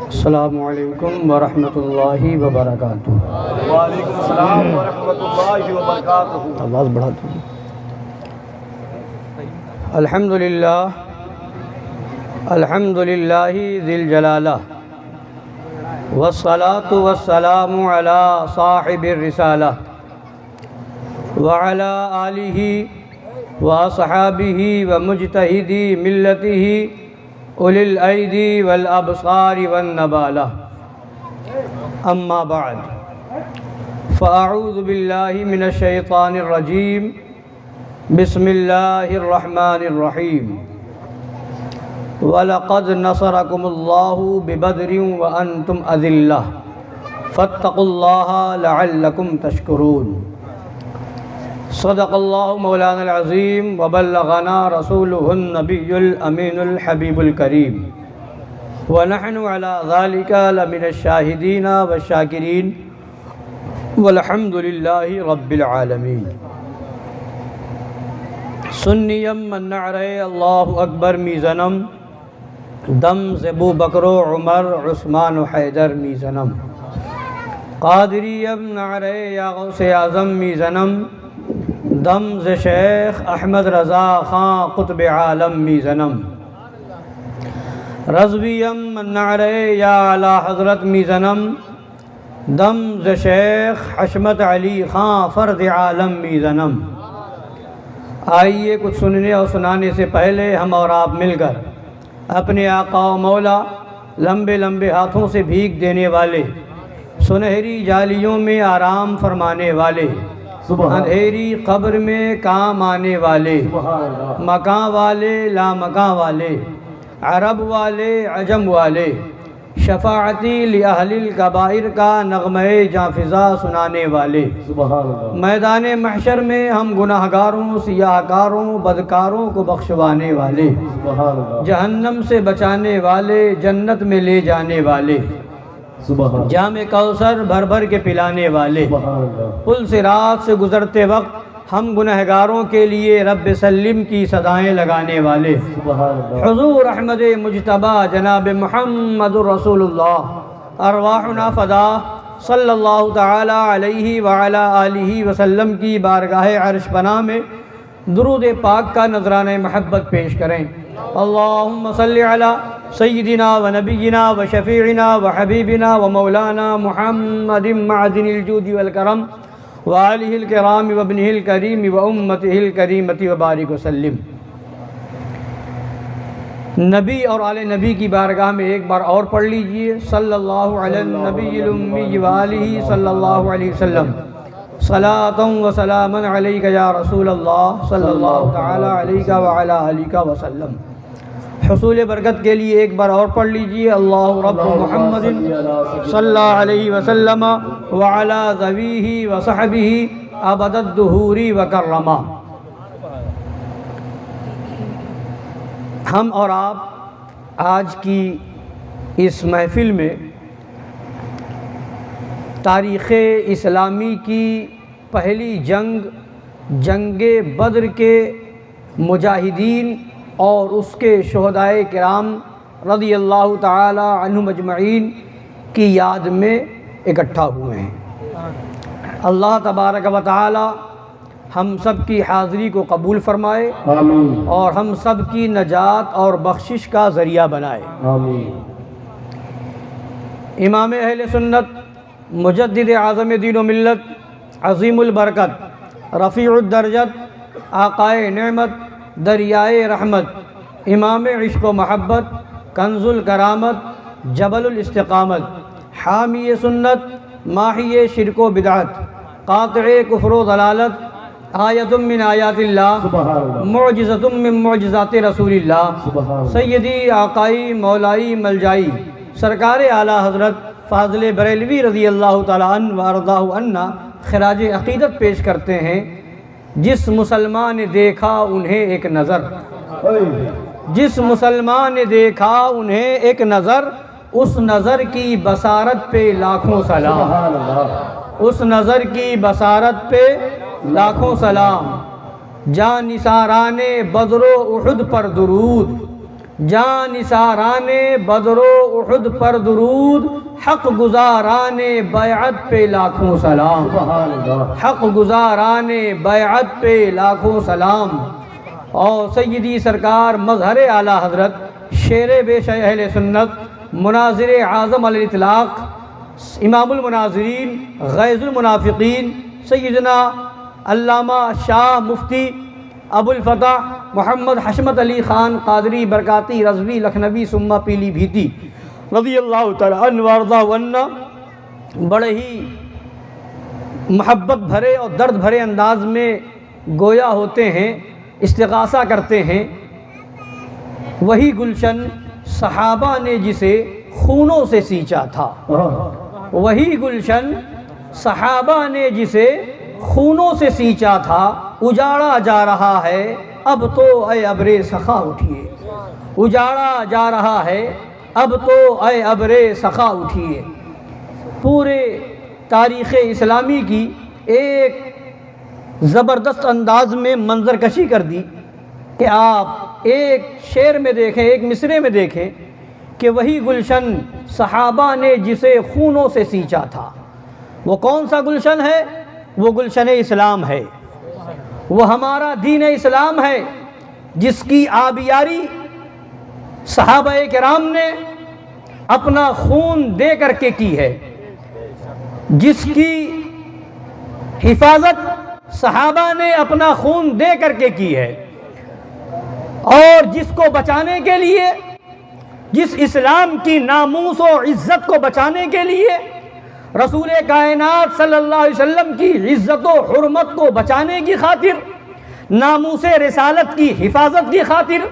السلام علیکم ورحمۃ اللہ وبرکاتہ۔ وعلیکم السلام ورحمۃ اللہ وبرکاتہ۔ آواز بڑھا دو۔ الحمدللہ ذی الجلالہ والصلاة والسلام علی صاحب الرسالہ وعلی آلہ واصحابہ ومجتہدی ملتہ اولی الایدی والابصار والنبالہ، اما بعد فاعوذ باللہ من الشیطان الرجیم، بسم اللہ الرحمن الرحیم۔ وَلَقَدْ نَصَرَكُمُ اللَّهُ بِبَدْرٍ وَأَنْتُمْ أَذِلَّةٌ فَاتَّقُوا اللَّهَ لَعَلَّكُمْ تَشْكُرُونَ۔ صدق اللہ مولانا العظیم وبلغنا رسولہ النبی الامین الحبیب الکریم، ونحن علی ذلک لمن الشاہدین والشاکرین، والحمد للہ رب العالمین۔ سنیم من نعرے اللہ اکبر میزنم، دم زبو بکر و عمر عثمان و حیدر میزنم، قادریم نعرے یا غوث اعظم میزنم، دم ز شیخ احمد رضا خان قطب عالم میزنم، رضویم من نعرے یا اعلی حضرت میزنم، دم ز شیخ حشمت علی خان فرد عالم میزنم۔ آئیے کچھ سننے اور سنانے سے پہلے ہم اور آپ مل کر اپنے آقا و مولا لمبے لمبے ہاتھوں سے بھیک دینے والے، سنہری جالیوں میں آرام فرمانے والے، اندھیری قبر میں کام آنے والے، مکان والے لامکان والے، عرب والے عجم والے، شفاعتی لأہل الکبائر کا نغمہ جانفزا سنانے والے، میدان محشر میں ہم گناہگاروں سیاہ کاروں بدکاروں کو بخشوانے والے، جہنم سے بچانے والے جنت میں لے جانے والے، جام کوثر بھر بھر کے پلانے والے، پل صراط سے گزرتے وقت ہم گنہگاروں کے لیے رب سلم کی صدائیں لگانے والے، حضور احمد مجتبی جناب محمد رسول اللہ ارواحنا فدا صلی اللہ تعالی علیہ وعلا آلہ وسلم کی بارگاہ عرش پناہ میں درود پاک کا نذرانہ محبت پیش کریں۔ اللہم صلی علی سیدنا و نبینا و شفیعنا و حبیبنا و مولانا محمد معدن الجود والکرم وآلہ الکرام و ابنہ الکریم و امتہ الکریمۃ و بارک وسلم۔ نبی اور آل نبی کی بارگاہ میں ایک بار اور پڑھ لیجئے، صلی اللہ علی النبی الامی وآلہ صلی اللہ علیہ وسلم، صلاۃ و سلاما علیک یا رسول اللہ صلی اللہ تعالی علیہ وعلی آلہ وسلم۔ حصول برکت کے لیے ایک بار اور پڑھ لیجئے، اللہ رب محمد صلی اللہ علیہ وسلم وعلی ذویہ وصحبہ ابد الدہور وکرما۔ ہم اور آپ آج کی اس محفل میں تاریخ اسلامی کی پہلی جنگ بدر کے مجاہدین اور اس کے شہدائے کرام رضی اللہ تعالی عنہم اجمعین کی یاد میں اکٹھا ہوئے ہیں۔ اللہ تبارک و تعالی ہم سب کی حاضری کو قبول فرمائے، آمین، اور ہم سب کی نجات اور بخشش کا ذریعہ بنائے، آمین۔ امام اہل سنت، مجدد اعظم دین و ملت، عظیم البرکت، رفیع الدرجت، آقائے نعمت، دریائے رحمت، امام عشق و محبت، کنز الکرامت، جبل الاستقامت، حامی سنت، ماحی شرک و بدعت، قاطع کفر و ضلالت، آیت من آیات اللہ، معجزت من معجزات رسول اللہ، سیدی آقائی مولائی ملجائی سرکار اعلیٰ حضرت فاضل بریلوی رضی اللہ تعالیٰ عنہ وارضاہ عنا خراج عقیدت پیش کرتے ہیں۔ جس مسلمان نے دیکھا انہیں ایک نظر، جس مسلمان نے دیکھا انہیں ایک نظر، اس نظر کی بصارت پہ لاکھوں سلام، اس نظر کی بصارت پہ لاکھوں سلام، جان نثاران بدر و احد پر درود، جان نثاران بدر و احد پر درود، حق گزاران بیعت پہ لاکھوں سلام، حق گزاران بیعت پہ لاکھوں سلام۔ اور سیدی سرکار مظہر اعلیٰ حضرت شیر بے شہ اہل سنت، مناظر اعظم علی الاطلاق، امام المناظرین، غیظ المنافقین، سیدنا علامہ شاہ مفتی ابو الفتح محمد حشمت علی خان قادری برکاتی رضوی لکھنوی ثم پیلی بھیتی رضی اللہ تعالیٰ عنہ وارضہ عنا بڑے ہی محبت بھرے اور درد بھرے انداز میں گویا ہوتے ہیں، استغاثہ کرتے ہیں۔ وہی گلشن صحابہ نے جسے خونوں سے سینچا تھا، وہی گلشن صحابہ نے جسے خونوں سے سینچا تھا، اجاڑا جا رہا ہے اب تو اے ابر سخا اٹھیے، اجاڑا جا رہا ہے اب تو اے ابر سخا اٹھیے۔ پورے تاریخ اسلامی کی ایک زبردست انداز میں منظر کشی کر دی کہ آپ ایک شعر میں دیکھیں، ایک مصرے میں دیکھیں کہ وہی گلشن صحابہ نے جسے خونوں سے سینچا تھا، وہ کون سا گلشن ہے؟ وہ گلشن اسلام ہے، وہ ہمارا دین اسلام ہے، جس کی آبیاری صحابہ کرام نے اپنا خون دے کر کے کی ہے، جس کی حفاظت صحابہ نے اپنا خون دے کر کے کی ہے، اور جس کو بچانے کے لیے، جس اسلام کی ناموس و عزت کو بچانے کے لیے، رسول کائنات صلی اللہ علیہ وسلم کی عزت و حرمت کو بچانے کی خاطر، ناموس رسالت کی حفاظت کی خاطر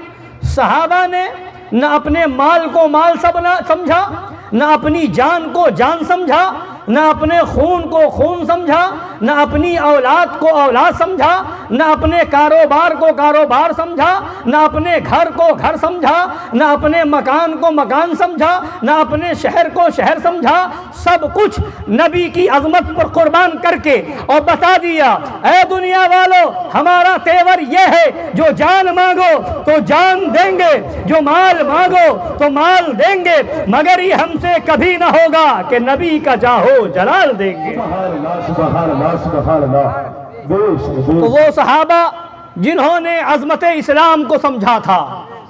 صحابہ نے نہ اپنے مال کو مال سمجھا، نہ اپنی جان کو جان سمجھا، نہ اپنے خون کو خون سمجھا، نہ اپنی اولاد کو اولاد سمجھا، نہ اپنے کاروبار کو کاروبار سمجھا، نہ اپنے گھر کو گھر سمجھا، نہ اپنے مکان کو مکان سمجھا، نہ اپنے شہر کو شہر سمجھا، سب کچھ نبی کی عظمت پر قربان کر کے اور بتا دیا، اے دنیا والو ہمارا تیور یہ ہے، جو جان مانگو تو جان دیں گے، جو مال مانگو تو مال دیں گے، مگر یہ ہم سے کبھی نہ ہوگا کہ نبی کا جاہو جلال دیں گے۔ تو وہ صحابہ جنہوں نے عظمت اسلام کو سمجھا تھا،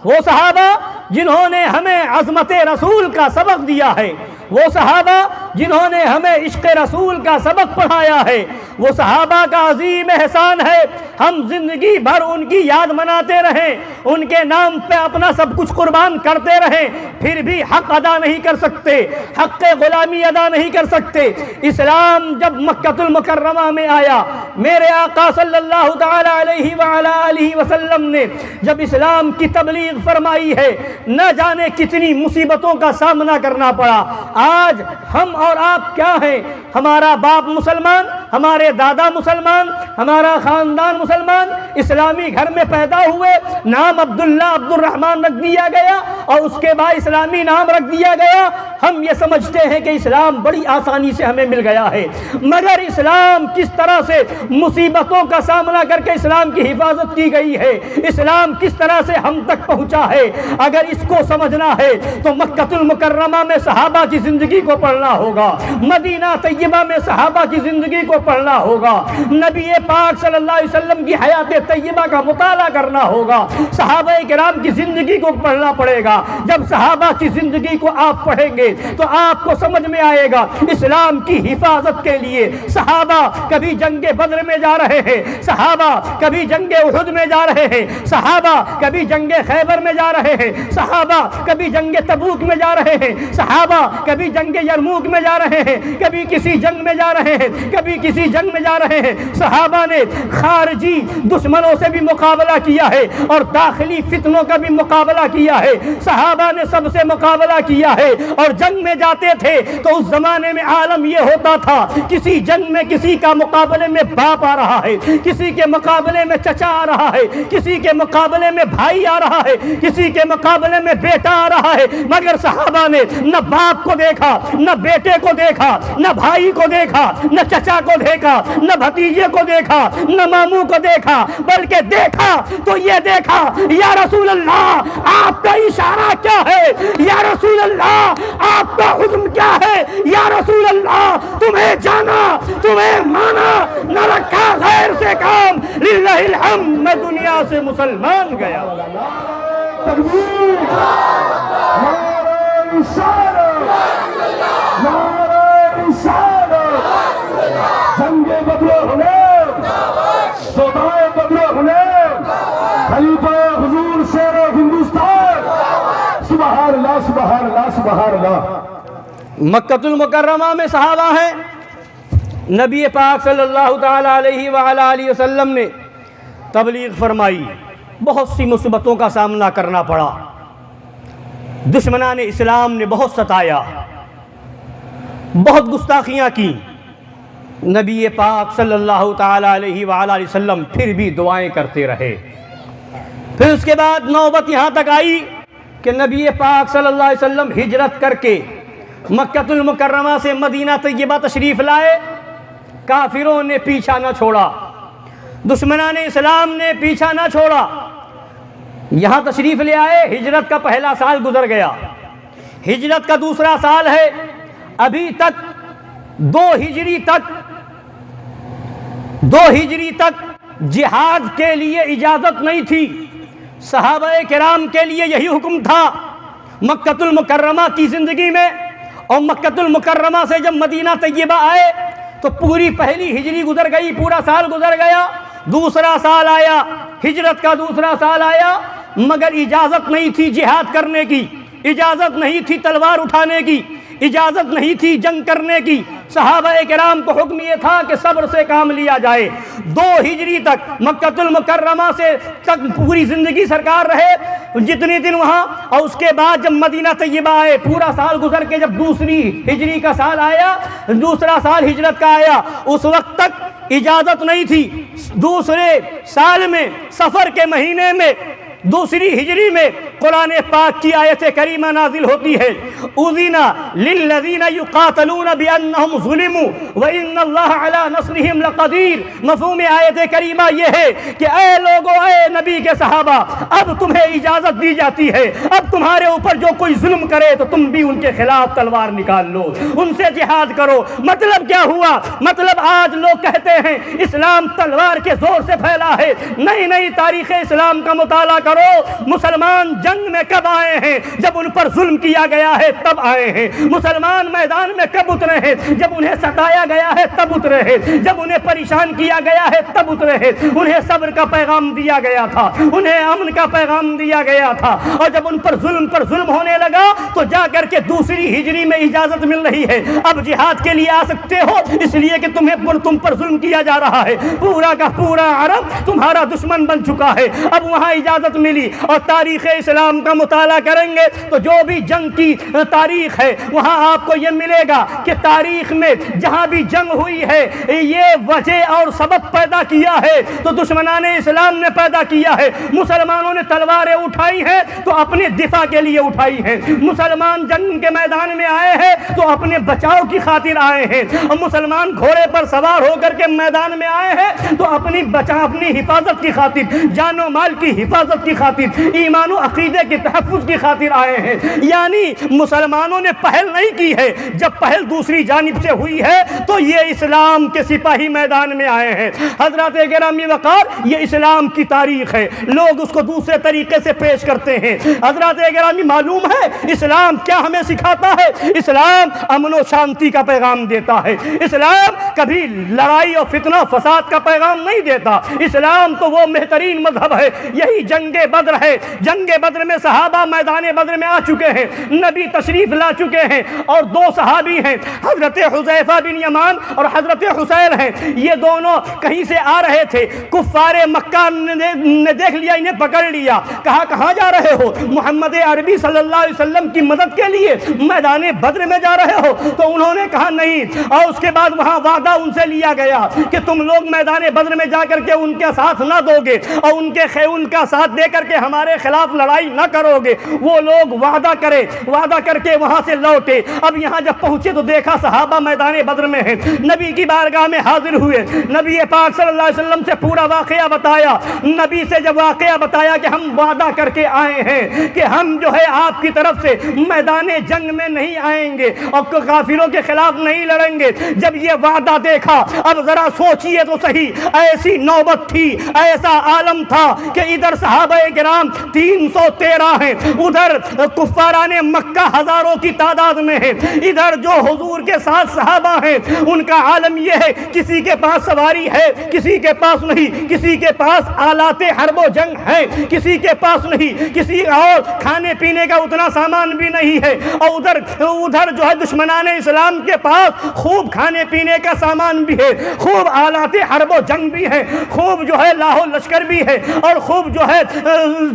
وہ صحابہ جنہوں نے ہمیں عظمت رسول کا سبق دیا ہے، وہ صحابہ جنہوں نے ہمیں عشق رسول کا سبق پڑھایا ہے، وہ صحابہ کا عظیم احسان ہے ہم زندگی بھر ان کی یاد مناتے رہیں، ان کے نام پہ اپنا سب کچھ قربان کرتے رہیں، پھر بھی حق ادا نہیں کر سکتے، حق غلامی ادا نہیں کر سکتے۔ اسلام جب مکہ المکرمہ میں آیا، میرے آقا صلی اللہ تعالی علیہ وعلا آلہ وسلم نے جب اسلام کی تبلیغ فرمائی ہے، نہ جانے کتنی مصیبتوں کا سامنا کرنا پڑا۔ آج ہم اور آپ کیا ہیں؟ ہمارا باپ مسلمان، ہمارے دادا مسلمان، ہمارا خاندان مسلمان، اسلامی گھر میں پیدا ہوئے، نام عبداللہ عبد الرحمن رکھ دیا گیا اور اس کے بعد اسلامی نام رکھ دیا گیا۔ ہم یہ سمجھتے ہیں کہ اسلام بڑی آسانی سے ہمیں مل گیا ہے، مگر اسلام کس طرح سے مصیبتوں کا سامنا کر کے اسلام کی حفاظت کی گئی ہے، اسلام کس طرح سے ہم تک پہنچا ہے، اگر اس کو سمجھنا ہے تو مکہ المکرمہ میں صحابہ کی زندگی کو پڑھنا ہوگا، مدینہ طیبہ میں صحابہ کی زندگی کو پڑھنا ہوگا، نبی پاک صلی اللہ علیہ وسلم کی حیات طیبہ کا مطالعہ کرنا ہوگا، صحابہ کرام کی زندگی کو پڑھنا پڑے گا۔ جب صحابہ کی زندگی کو آپ پڑھیں گے تو آپ کو سمجھ میں آئے گا اسلام کی حفاظت کے لیے صحابہ کبھی جنگ بدر میں جا رہے ہیں، صحابہ کبھی جنگ احد میں جا رہے ہیں، صحابہ کبھی جنگ خیبر میں جا رہے ہیں، صحابہ کبھی جنگ تبوک میں جا رہے ہیں، صحابہ کبھی جنگ یرموک میں جا رہے ہیں، کبھی کسی جنگ میں جا رہے ہیں، کبھی کسی جنگ میں جا رہے ہیں۔ صحابہ نے خارجی دشمنوں سے بھی مقابلہ کیا ہے اور داخلی فتنوں کا بھی مقابلہ کیا ہے، صحابہ نے سب سے مقابلہ کیا ہے، اور جنگ میں جاتے تھے تو اس زمانے میں عالم یہ ہوتا تھا، کسی جنگ میں کسی کا مقابلے میں باپ آ رہا ہے، کسی کے مقابلے میں چچا آ رہا ہے، کسی کے مقابلے میں بھائی آ رہا ہے، کسی کے مقابلے میں بیٹا آ رہا ہے، مگر صحابہ نے نہ باپ کو دیکھا، نہ بیٹے کو دیکھا، نہ بھائی کو دیکھا، نہ چچا کو دیکھا، نہ بھتیجے کو دیکھا، نہ ماموں کو دیکھا، بلکہ دیکھا تو یہ دیکھا یا رسول اللہ آپ کا اشارہ کیا ہے، یا رسول اللہ آپ کا حکم کیا ہے، یا رسول اللہ تمہیں جانا تمہیں مانا، نہ رکھا غیر سے کام، للہ الحمد میں دنیا سے مسلمان گیا۔ تکبیر، نعرہ رسالت، نعرہ رسالت، جنگ بدر حنین، صدائے بدر حنین، خلیفہ حضور شیر ہندوستان، سبحان اللہ سبحان اللہ سبحان اللہ۔ مکۃ المکرمہ میں صحابہ ہیں، نبی پاک صلی اللہ تعالیٰ علیہ وآلہ وسلم نے تبلیغ فرمائی، بہت سی مصیبتوں کا سامنا کرنا پڑا، دشمنان اسلام نے بہت ستایا، بہت گستاخیاں کی، نبی پاک صلی اللہ تعالیٰ علیہ وآلہ وسلم پھر بھی دعائیں کرتے رہے۔ پھر اس کے بعد نوبت یہاں تک آئی کہ نبی پاک صلی اللہ علیہ وسلم ہجرت کر کے مکۃ المکرمہ سے مدینہ طیبہ تشریف لائے، کافروں نے پیچھا نہ چھوڑا، دشمنان اسلام نے پیچھا نہ چھوڑا، یہاں تشریف لے آئے، ہجرت کا پہلا سال گزر گیا، ہجرت کا دوسرا سال ہے، ابھی تک 2 ہجری تک جہاد کے لیے اجازت نہیں تھی۔ صحابہ کرام کے لیے یہی حکم تھا مکۃ المکرمہ کی زندگی میں، اور مکۃ المکرمہ سے جب مدینہ طیبہ آئے تو پوری پہلی ہجری گزر گئی، پورا سال گزر گیا، دوسرا سال آیا، ہجرت کا دوسرا سال آیا، مگر اجازت نہیں تھی جہاد کرنے کی، اجازت نہیں تھی تلوار اٹھانے کی، اجازت نہیں تھی جنگ کرنے کی۔ صحابہ کرام کو حکم یہ تھا کہ صبر سے کام لیا جائے۔ 2 ہجری تک مکۃ المکرمہ سے تک پوری زندگی سرکار رہے، جتنے دن وہاں، اور اس کے بعد جب مدینہ طیبہ آئے، پورا سال گزر کے جب دوسری ہجری کا سال آیا، دوسرا سال ہجرت کا آیا، اس وقت تک اجازت نہیں تھی۔ دوسرے سال میں سفر کے مہینے میں دوسری ہجری میں قرآن پاک کی آیت کریمہ نازل ہوتی ہے، اذن للذین یقاتلون بانہم ظلموا وان اللہ علی نصرہم لقدیر۔ مفہوم آیت کریمہ یہ ہے کہ اے لوگو، اے نبی کے صحابہ، اب تمہیں اجازت دی جاتی ہے، اب تمہارے اوپر جو کوئی ظلم کرے تو تم بھی ان کے خلاف تلوار نکال لو، ان سے جہاد کرو۔ مطلب کیا ہوا؟ مطلب آج لوگ کہتے ہیں اسلام تلوار کے زور سے پھیلا ہے، نہیں، تاریخ اسلام کا مطالعہ کرو، مسلمان جنگ میں کب آئے ہیں؟ جب ان پر ظلم کیا گیا ہے تب آئے ہیں۔ مسلمان میدان میں کب اترے ہیں؟ جب انہیں ستایا گیا ہے تب اترے ہیں، جب انہیں پریشان کیا گیا ہے تب اترے ہیں۔ انہیں صبر کا پیغام دیا گیا تھا، انہیں امن کا پیغام دیا گیا تھا، اور جب ان پر ظلم ہونے لگا تو جا کر کے دوسری ہجری میں اجازت مل رہی ہے، اب جہاد کے لیے آ سکتے ہو، اس لیے کہ تم پر ظلم کیا جا رہا ہے، پورا کا پورا عرب تمہارا دشمن بن چکا ہے، اب وہاں اجازت ملی۔ اور تاریخ اسلام کا مطالعہ کریں گے تو جو بھی جنگ کی تاریخ ہے وہاں آپ کو یہ ملے گا کہ تاریخ میں جہاں بھی جنگ ہوئی ہے یہ وجہ اور سبب پیدا کیا ہے تو دشمنان اسلام نے پیدا کیا ہے۔ مسلمانوں نے تلواریں اٹھائی ہیں تو اپنے دفاع کے لیے اٹھائی ہیں، مسلمان جنگ کے میدان میں آئے ہیں تو اپنے بچاؤ کی خاطر آئے ہیں، اور مسلمان گھوڑے پر سوار ہو کر کے میدان میں آئے ہیں تو اپنی حفاظت کی خاطر، جان و مال کی حفاظت کی خاطر، ایمان و عقیدے کے تحفظ کی خاطر آئے ہیں۔ یعنی مسلمانوں نے پہل نہیں کی ہے، جب پہل دوسری جانب سے ہوئی ہے تو یہ اسلام کے سپاہی میدان میں آئے ہیں۔ حضرات گرامی وقار، یہ اسلام کی تاریخ ہے، لوگ اس کو دوسرے طریقے سے پیش کرتے ہیں۔ حضرات گرامی، معلوم ہے اسلام کیا ہمیں سکھاتا ہے؟ اسلام امن و شانتی کا پیغام دیتا ہے، اسلام کبھی لڑائی اور فتنہ فساد کا پیغام نہیں دیتا۔ اسلام تو وہ بہترین مذہب ہے، یہی جنگ بدر ہے۔ جنگ بدر بدر میں صحابہ میدان بدر میں آ چکے ہیں، نبی تشریف لا چکے ہیں، اور دو صحابی ہیں حضرت حذیفہ بن یمان اور حضرت حسین ہیں۔ یہ دونوں کہیں سے آ رہے تھے، کفار مکہ نے دیکھ لیا، انہیں پکڑ لیا، کہا کہاں جا رہے ہو؟ محمد عربی صلی اللہ علیہ وسلم کی مدد کے لیے میدان بدر میں جا رہے ہو؟ تو انہوں نے کہا نہیں، اور اس کے بعد وہاں وعدہ ان سے لیا گیا کہ تم لوگ میدان بدر میں جا کر کے ان کے ساتھ نہ دو گے اور ان کا ساتھ دے کر کے ہمارے خلاف لڑائی نہ کرو گے۔ وہ لوگ وعدہ کر کے وہاں سے لوٹے۔ اب یہاں جب پہنچے تو دیکھا صحابہ میدان بدر میں ہیں، نبی کی بارگاہ میں حاضر ہوئے، نبی پاک صلی اللہ علیہ وسلم سے پورا واقعہ بتایا۔ نبی سے جب واقعہ بتایا کہ ہم وعدہ کر کے آئے ہیں کہ ہم جو ہے آپ کی طرف سے میدان جنگ میں نہیں آئیں گے اور کافروں کے خلاف نہیں لڑیں گے، جب یہ وعدہ دیکھا، اب ذرا سوچئے تو صحیح، ایسی نوبت تھی، ایسا عالم تھا کہ ادھر صحابہ کرام 313 ہیں، ادھر کفاران مکہ ہزاروں کی تعداد میں ہیں، ادھر جو حضور کے ساتھ صحابہ ہیں ان کا عالم یہ ہے کسی کے پاس سواری ہے، کسی کے پاس نہیں، کسی کے پاس آلات حرب و جنگ ہے، کسی کے پاس نہیں، کسی اور کھانے پینے کا اتنا سامان بھی نہیں ہے، اور ادھر جو ہے دشمنان اسلام کے پاس خوب کھانے پینے کا سامان بھی ہے، خوب آلات حرب و جنگ بھی ہے، خوب جو ہے لاہو لشکر بھی ہے، اور خوب جو ہے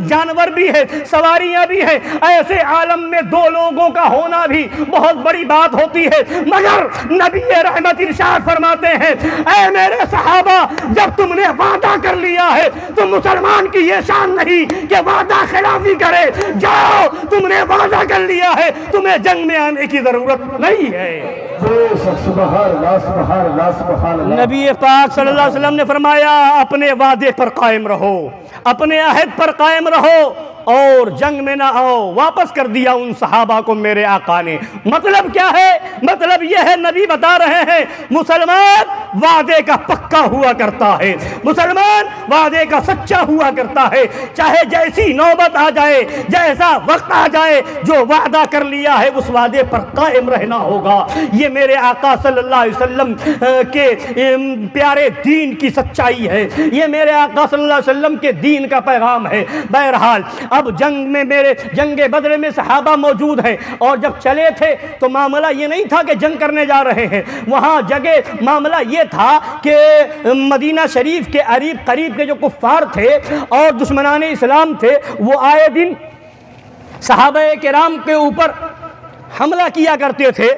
جانور بھی ہے، سواریاں بھی ہیں۔ ایسے عالم میں دو لوگوں کا ہونا بھی بہت بڑی بات ہوتی ہے، مگر نبی رحمت ارشاد فرماتے ہیں اے میرے صحابہ، جب تم نے وعدہ کر لیا ہے تو مسلمان کی یہ شان نہیں کہ وعدہ خلافی کرے، جاؤ تم نے وعدہ کر لیا ہے، تمہیں جنگ میں آنے کی ضرورت نہیں ہے۔ نبی پاک صلی اللہ علیہ وسلم نے فرمایا اپنے وعدے پر قائم رہو، اپنے عہد پر قائم رہو اور جنگ میں نہ آؤ۔ واپس کر دیا ان صحابہ کو میرے آقا نے۔ مطلب کیا ہے؟ مطلب یہ ہے نبی بتا رہے ہیں مسلمان وعدے کا پکا ہوا کرتا ہے، مسلمان وعدے کا سچا ہوا کرتا ہے، چاہے جیسی نوبت آ جائے، جیسا وقت آ جائے، جو وعدہ کر لیا ہے اس وعدے پر قائم رہنا ہوگا۔ یہ میرے آقا صلی اللہ علیہ وسلم کے پیارے دین کی سچائی ہے، یہ میرے آقا صلی اللہ علیہ وسلم کے دین کا پیغام ہے۔ بہرحال اب جنگ بدر میں صحابہ موجود ہیں، اور جب چلے تھے تو معاملہ یہ نہیں تھا کہ جنگ کرنے جا رہے ہیں، وہاں جگہ معاملہ یہ تھا کہ مدینہ شریف کے قریب کے جو کفار تھے اور دشمنان اسلام تھے وہ آئے دن صحابہ کرام کے اوپر حملہ کیا کرتے تھے،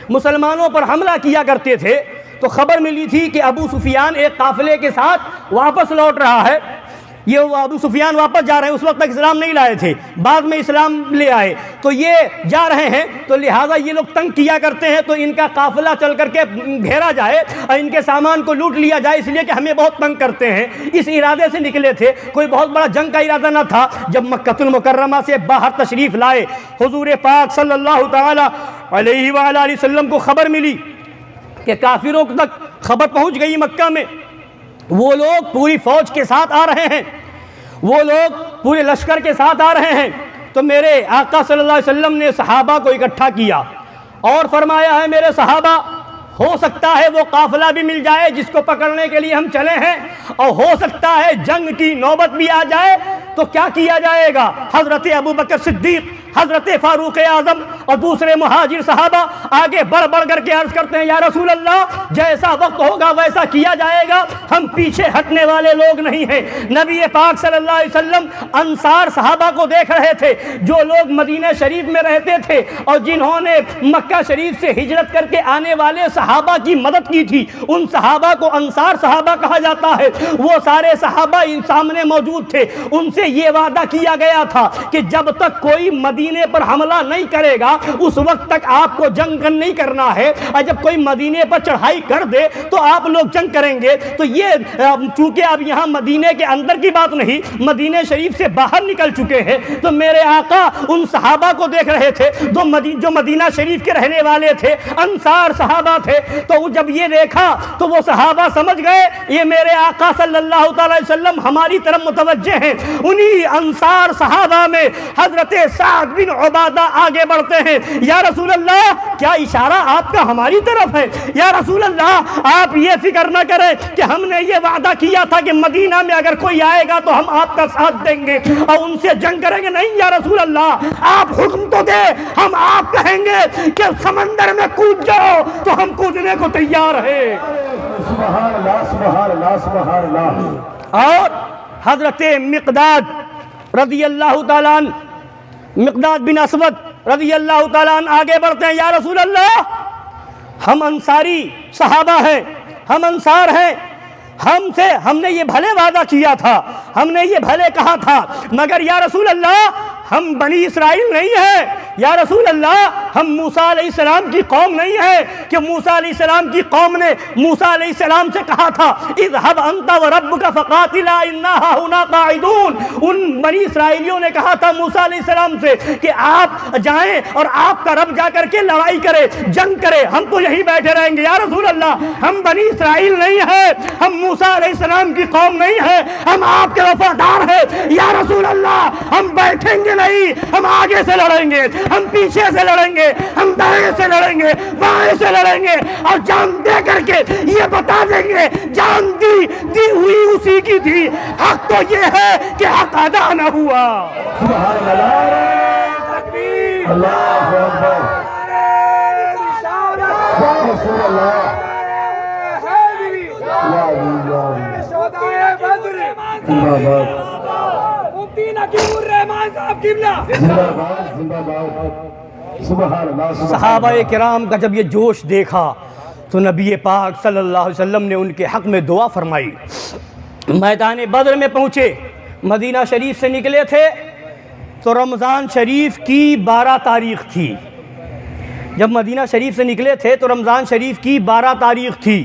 مسلمانوں پر حملہ کیا کرتے تھے۔ تو خبر ملی تھی کہ ابو سفیان ایک قافلے کے ساتھ واپس لوٹ رہا ہے، یہ ابو سفیان واپس جا رہے ہیں، اس وقت تک اسلام نہیں لائے تھے، بعد میں اسلام لے آئے، تو یہ جا رہے ہیں، تو لہٰذا یہ لوگ تنگ کیا کرتے ہیں تو ان کا قافلہ چل کر کے گھیرا جائے اور ان کے سامان کو لوٹ لیا جائے، اس لیے کہ ہمیں بہت تنگ کرتے ہیں، اس ارادے سے نکلے تھے۔ کوئی بہت بڑا جنگ کا ارادہ نہ تھا۔ جب مکہ المکرمہ سے باہر تشریف لائے حضور پاک صلی اللہ تعالی علیہ وآلہ وسلم کو خبر ملی کہ کافروں تک خبر پہنچ گئی مکہ میں، وہ لوگ پوری فوج کے ساتھ آ رہے ہیں، وہ لوگ پورے لشکر کے ساتھ آ رہے ہیں، تو میرے آقا صلی اللہ علیہ وسلم نے صحابہ کو اکٹھا کیا اور فرمایا ہے میرے صحابہ، ہو سکتا ہے وہ قافلہ بھی مل جائے جس کو پکڑنے کے لیے ہم چلے ہیں، اور ہو سکتا ہے جنگ کی نوبت بھی آ جائے، تو کیا کیا جائے گا؟ حضرت ابوبکر صدیق، حضرت فاروق اعظم اور دوسرے مہاجر صحابہ آگے بڑھ کر کے عرض کرتے ہیں یا رسول اللہ جیسا وقت ہوگا ویسا کیا جائے گا، ہم پیچھے ہٹنے والے لوگ نہیں ہیں۔ نبی پاک صلی اللہ علیہ وسلم انصار صحابہ کو دیکھ رہے تھے، جو لوگ مدینہ شریف میں رہتے تھے اور جنہوں نے مکہ شریف سے ہجرت کر کے آنے والے صحابہ کی مدد کی تھی، ان صحابہ کو انصار صحابہ کہا جاتا ہے۔ وہ سارے صحابہ سامنے موجود تھے، ان سے یہ وعدہ کیا گیا تھا کہ جب تک کوئی مدینے پر حملہ نہیں کرے گا اس وقت تک آپ کو جنگ نہیں کرنا ہے، اور جب کوئی مدینے پر چڑھائی کر دے تو آپ لوگ جنگ کریں گے۔ تو یہ چونکہ اب یہاں مدینے کے اندر کی بات نہیں، مدینہ شریف سے باہر نکل چکے ہیں، تو میرے آقا ان صحابہ کو دیکھ رہے تھے جو مدینہ شریف کے رہنے والے تھے، انصار صحابہ تھے، تو جب یہ دیکھا تو وہ صحابہ سمجھ گئے یہ میرے آقا صلی اللہ تعالی وسلم ہماری طرف متوجہ ہیں۔ انہی انصار صحابہ میں حضرت سعد بن عبادہ آگے بڑھتے ہیں، یا رسول اللہ کیا اشارہ آپ کا ہماری طرف ہے؟ یا رسول اللہ آپ یہ فکر نہ کریں کہ ہم نے یہ وعدہ کیا تھا کہ مدینہ میں اگر کوئی آئے گا تو ہم آپ کا ساتھ دیں گے اور ان سے جنگ کریں گے، نہیں یا رسول اللہ آپ حکم تو دے، ہم آپ کہیں گے کہ سمندر میں کود جاؤ تو ہم کودنے کو تیار ہیں۔ سبحان اللہ سبحان اللہ سبحان اللہ۔ اور حضرت مقداد رضی اللہ تعالیٰ عنہ، مقداد بن اسود رضی اللہ تعالیٰ عنہ آگے بڑھتے ہیں، یا رسول اللہ ہم انصاری صحابہ ہیں، ہم انصار ہیں، ہم نے یہ بھلے وعدہ کیا تھا، ہم نے یہ بھلے کہا تھا، مگر یا رسول اللہ ہم بنی اسرائیل نہیں ہیں، یا رسول اللہ ہم موسیٰ علیہ السلام کی قوم نہیں ہیں کہ موسیٰ علیہ السلام کی قوم نے موسیٰ علیہ السلام سے کہا تھا اذهب انت وربك فقاتلا انا هنا قاعدون۔ ان بنی اسرائیلیوں نے کہا تھا موسیٰ علیہ السلام سے کہ آپ جائیں اور آپ کا رب جا کر کے لڑائی کرے، جنگ کرے، ہم تو یہی بیٹھے رہیں گے۔ یا رسول اللہ ہم بنی اسرائیل نہیں ہیں، ہم موسیٰ علیہ السلام کی قوم نہیں ہیں، ہم آپ کے وفادار ہیں۔ یا رسول اللہ ہم بیٹھیں گے نہیں، ہم آگے سے لڑیں گے، ہم پیچھے سے لڑیں گے، ہم دائیں سے لڑیں گے، بائیں سے لڑیں گے، اور جان دے کر کے یہ بتا دیں گے جان دی ہوئی اسی کی تھی، حق تو یہ ہے کہ حق ادا نہ ہوا۔ سبحان اللہ تکبیر اللہ اکبر یا رسول اللہ یا اللہ شہدائے بدر زندہ باد مفتی نقیب الرحمان صاحب قبلہ زندہ باد زندہ باد۔ سبحان اللہ صحابہ کرام کا جب یہ جوش دیکھا تو نبی پاک صلی اللہ علیہ وسلم نے ان کے حق میں دعا فرمائی۔ میدان بدر میں پہنچے، مدینہ شریف سے نکلے تھے تو رمضان شریف کی 12 تاریخ تھی۔ جب مدینہ شریف سے نکلے تھے تو رمضان شریف کی 12 تاریخ تھی،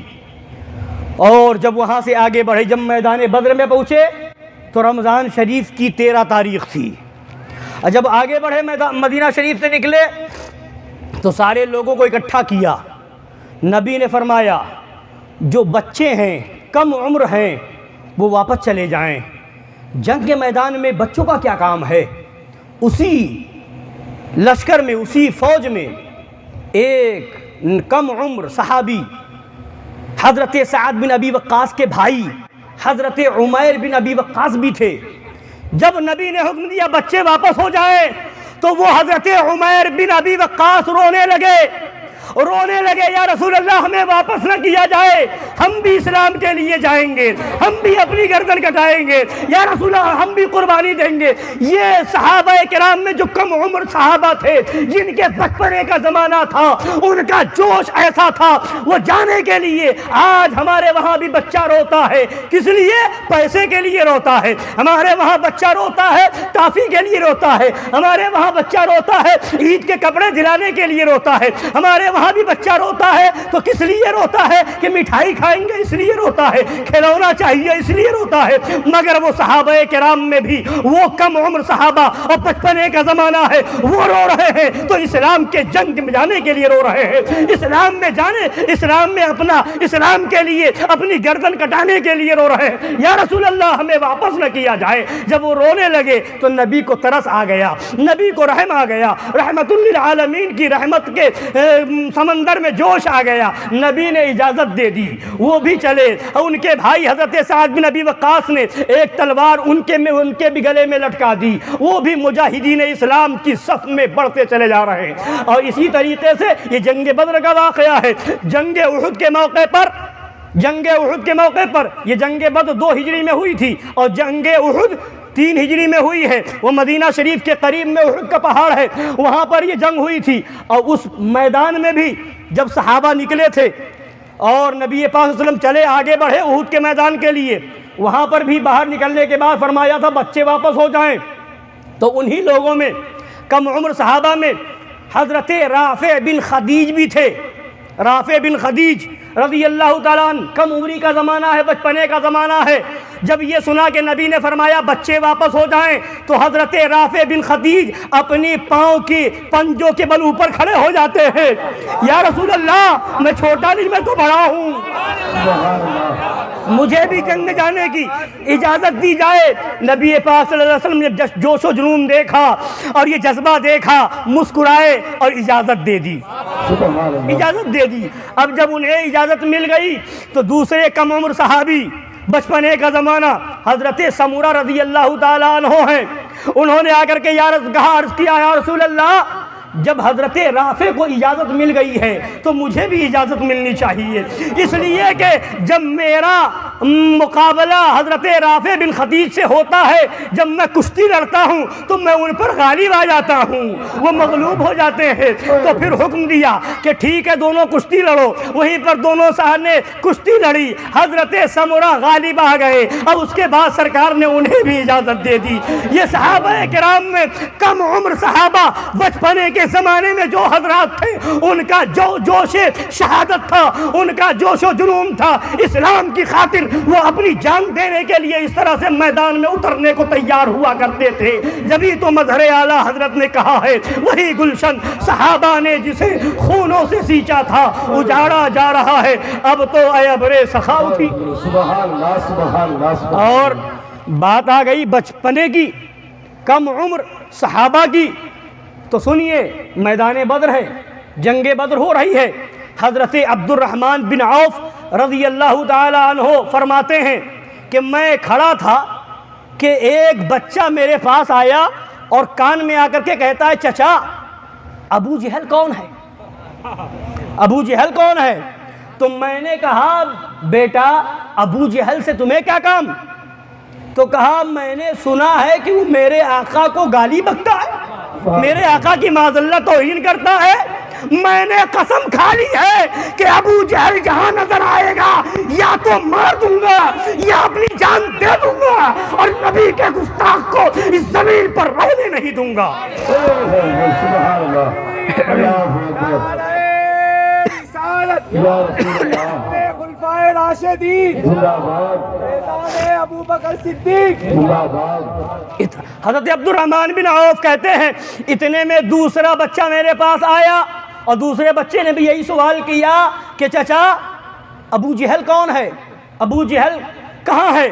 اور جب وہاں سے آگے بڑھے، جب میدان بدر میں پہنچے تو رمضان شریف کی 13 تاریخ تھی۔ اور جب آگے بڑھے مدینہ شریف سے نکلے تو سارے لوگوں کو اکٹھا کیا۔ نبی نے فرمایا جو بچے ہیں، کم عمر ہیں، وہ واپس چلے جائیں، جنگ کے میدان میں بچوں کا کیا کام ہے۔ اسی لشکر میں، اسی فوج میں ایک کم عمر صحابی حضرت سعد بن ابی وقاص کے بھائی حضرت عمیر بن ابی وقاص بھی تھے۔ جب نبی نے حکم دیا بچے واپس ہو جائیں تو وہ حضرت عمیر بن ابی وقاص رونے لگے، یا رسول اللہ ہمیں واپس نہ کیا جائے، ہم بھی اسلام کے لیے جائیں گے، ہم بھی اپنی گردن کٹائیں گے، یا رسول اللہ ہم بھی قربانی دیں گے۔ یہ صحابہ کرام میں جو کم عمر صحابہ تھے، جن کے بچپنے کا زمانہ تھا، ان کا جوش ایسا تھا، وہ جانے کے لیے۔ آج ہمارے وہاں بھی بچہ روتا ہے، کس لیے؟ پیسے کے لیے روتا ہے۔ ہمارے وہاں بچہ روتا ہے ٹافی کے لیے روتا ہے، ہمارے وہاں بچہ روتا ہے عید کے کپڑے دلانے کے لیے روتا ہے، ہمارے وہاں بھی بچہ روتا ہے تو کس لیے روتا ہے؟ کہ مٹھائی کھائیں گے اس لیے روتا ہے، کھلونا چاہیے اس لیے روتا ہے۔ مگر وہ صحابہ کرام میں بھی وہ کم عمر صحابہ اور بچپنے کا زمانہ ہے، وہ رو رہے ہیں تو اسلام کے جنگ میں جانے کے لیے رو رہے ہیں، اسلام میں جانے، اسلام میں اپنا، اسلام کے لیے اپنی گردن کٹانے کے لیے رو رہے ہیں۔ یا رسول اللہ ہمیں واپس نہ کیا جائے۔ جب وہ رونے لگے تو نبی کو ترس آ گیا، نبی کو رحم آ گیا، رحمت للعالمین کی رحمت کے سمندر میں جوش آ گیا۔ نبی نے اجازت دے دی، وہ بھی چلے۔ ان کے بھائی حضرت سعد بن ابی وقاص نے ایک تلوار ان کے بھی گلے میں لٹکا دی، وہ بھی مجاہدین اسلام کی صف میں بڑھتے چلے جا رہے ہیں۔ اور اسی طریقے سے یہ جنگ بدر کا واقعہ ہے۔ جنگ احد کے موقع پر یہ جنگ بدر 2 ہجری میں ہوئی تھی اور جنگ احد 3 ہجری میں ہوئی ہے۔ وہ مدینہ شریف کے قریب میں احد کا پہاڑ ہے، وہاں پر یہ جنگ ہوئی تھی۔ اور اس میدان میں بھی جب صحابہ نکلے تھے اور نبی پاک صلی اللہ علیہ وسلم چلے آگے بڑھے احد کے میدان کے لیے، وہاں پر بھی باہر نکلنے کے بعد فرمایا تھا بچے واپس ہو جائیں۔ تو انہی لوگوں میں کم عمر صحابہ میں حضرت رافع بن خدیج بھی تھے۔ رافع بن خدیج رضی اللہ تعالیٰ عنہ، کم عمری کا زمانہ ہے، بچپنے کا زمانہ ہے۔ جب یہ سنا کہ نبی نے فرمایا بچے واپس ہو جائیں تو حضرت رافع بن خدیج اپنی پاؤں کی پنجوں کے بل اوپر کھڑے ہو جاتے ہیں۔ یا رسول اللہ میں چھوٹا نہیں، میں تو بڑا ہوں۔ مجھے بھی جنگ میں جانے کی اجازت دی جائے۔ نبی پاک صلی اللہ علیہ وسلم نے جوش و جنون دیکھا اور یہ جذبہ دیکھا، مسکرائے اور اجازت دے دی، اجازت دے دی۔ اب جب انہیں اجازت مل گئی تو دوسرے کم عمر صحابی، بچپنے کا زمانہ، حضرت سمورہ رضی اللہ تعالیٰ عنہ ہیں، انہوں نے آ کر کے عرض کیا یا رسول اللہ، جب حضرت رافع کو اجازت مل گئی ہے تو مجھے بھی اجازت ملنی چاہیے، اس لیے کہ جب میرا مقابلہ حضرت رافع بن خدیج سے ہوتا ہے، جب میں کشتی لڑتا ہوں تو میں ان پر غالب آ جاتا ہوں، وہ مغلوب ہو جاتے ہیں۔ تو پھر حکم دیا کہ ٹھیک ہے دونوں کشتی لڑو، وہیں پر دونوں صاحب نے کشتی لڑی، حضرت سمورہ غالب آ گئے، اور اس کے بعد سرکار نے انہیں بھی اجازت دے دی۔ یہ صحابہ کرام میں کم عمر صحابہ، بچپنے کے زمانے میں جو حضرات تھے، ان کا جو جوش شہادت تھا، ان کا جوش و جنون تھا، اسلام کی خاطر وہ اپنی جان دینے کے لیے اس طرح سے میدان میں اترنے کو تیار ہوا کرتے تھے۔ جبھی تو مظہر اعلیٰ حضرت نے کہا ہے، وہی گلشن صحابہ نے جسے خونوں سے سینچا تھا اجاڑا جا رہا ہے، اب تو اے ابرے سخاوت کی۔ سبحان اللہ سبحان اللہ سبحان اللہ۔ اور بات آ گئی بچپنے کی، کم عمر صحابہ کی، تو سنیے میدان بدر ہے، جنگ بدر ہو رہی ہے۔ حضرت عبد الرحمن بن عوف رضی اللہ تعالی عنہ فرماتے ہیں کہ میں کھڑا تھا کہ ایک بچہ میرے پاس آیا اور کان میں آ کر کے کہتا ہے، چچا ابو جہل کون ہے؟ ابو جہل کون ہے؟ تو میں نے کہا، بیٹا ابو جہل سے تمہیں کیا کام؟ تو کہا، میں نے سنا ہے کہ وہ میرے آقا کو گالی بکتا ہے، میرے آقا کی معاذ اللہ توہین کرتا ہے۔ میں نے قسم کھا لی ہے کہ ابو جہل جہاں نظر آئے گا یا تو مار دوں گا یا اپنی جان دے دوں گا، اور نبی کے گستاخ کو اس زمین پر رہنے نہیں دوں گا۔ سبحان اللہ، اللہ اکبر، یا رسول اللہ، خلفائے راشدین، زندہ باد، میدان ابو بکر صدیق، زندہ باد۔ حضرت عبد الرحمن بن عوف کہتے ہیں، اتنے میں دوسرا بچہ میرے پاس آیا اور دوسرے بچے نے بھی یہی سوال کیا کہ چچا ابو جہل کون ہے؟ ابو جہل کہاں ہے؟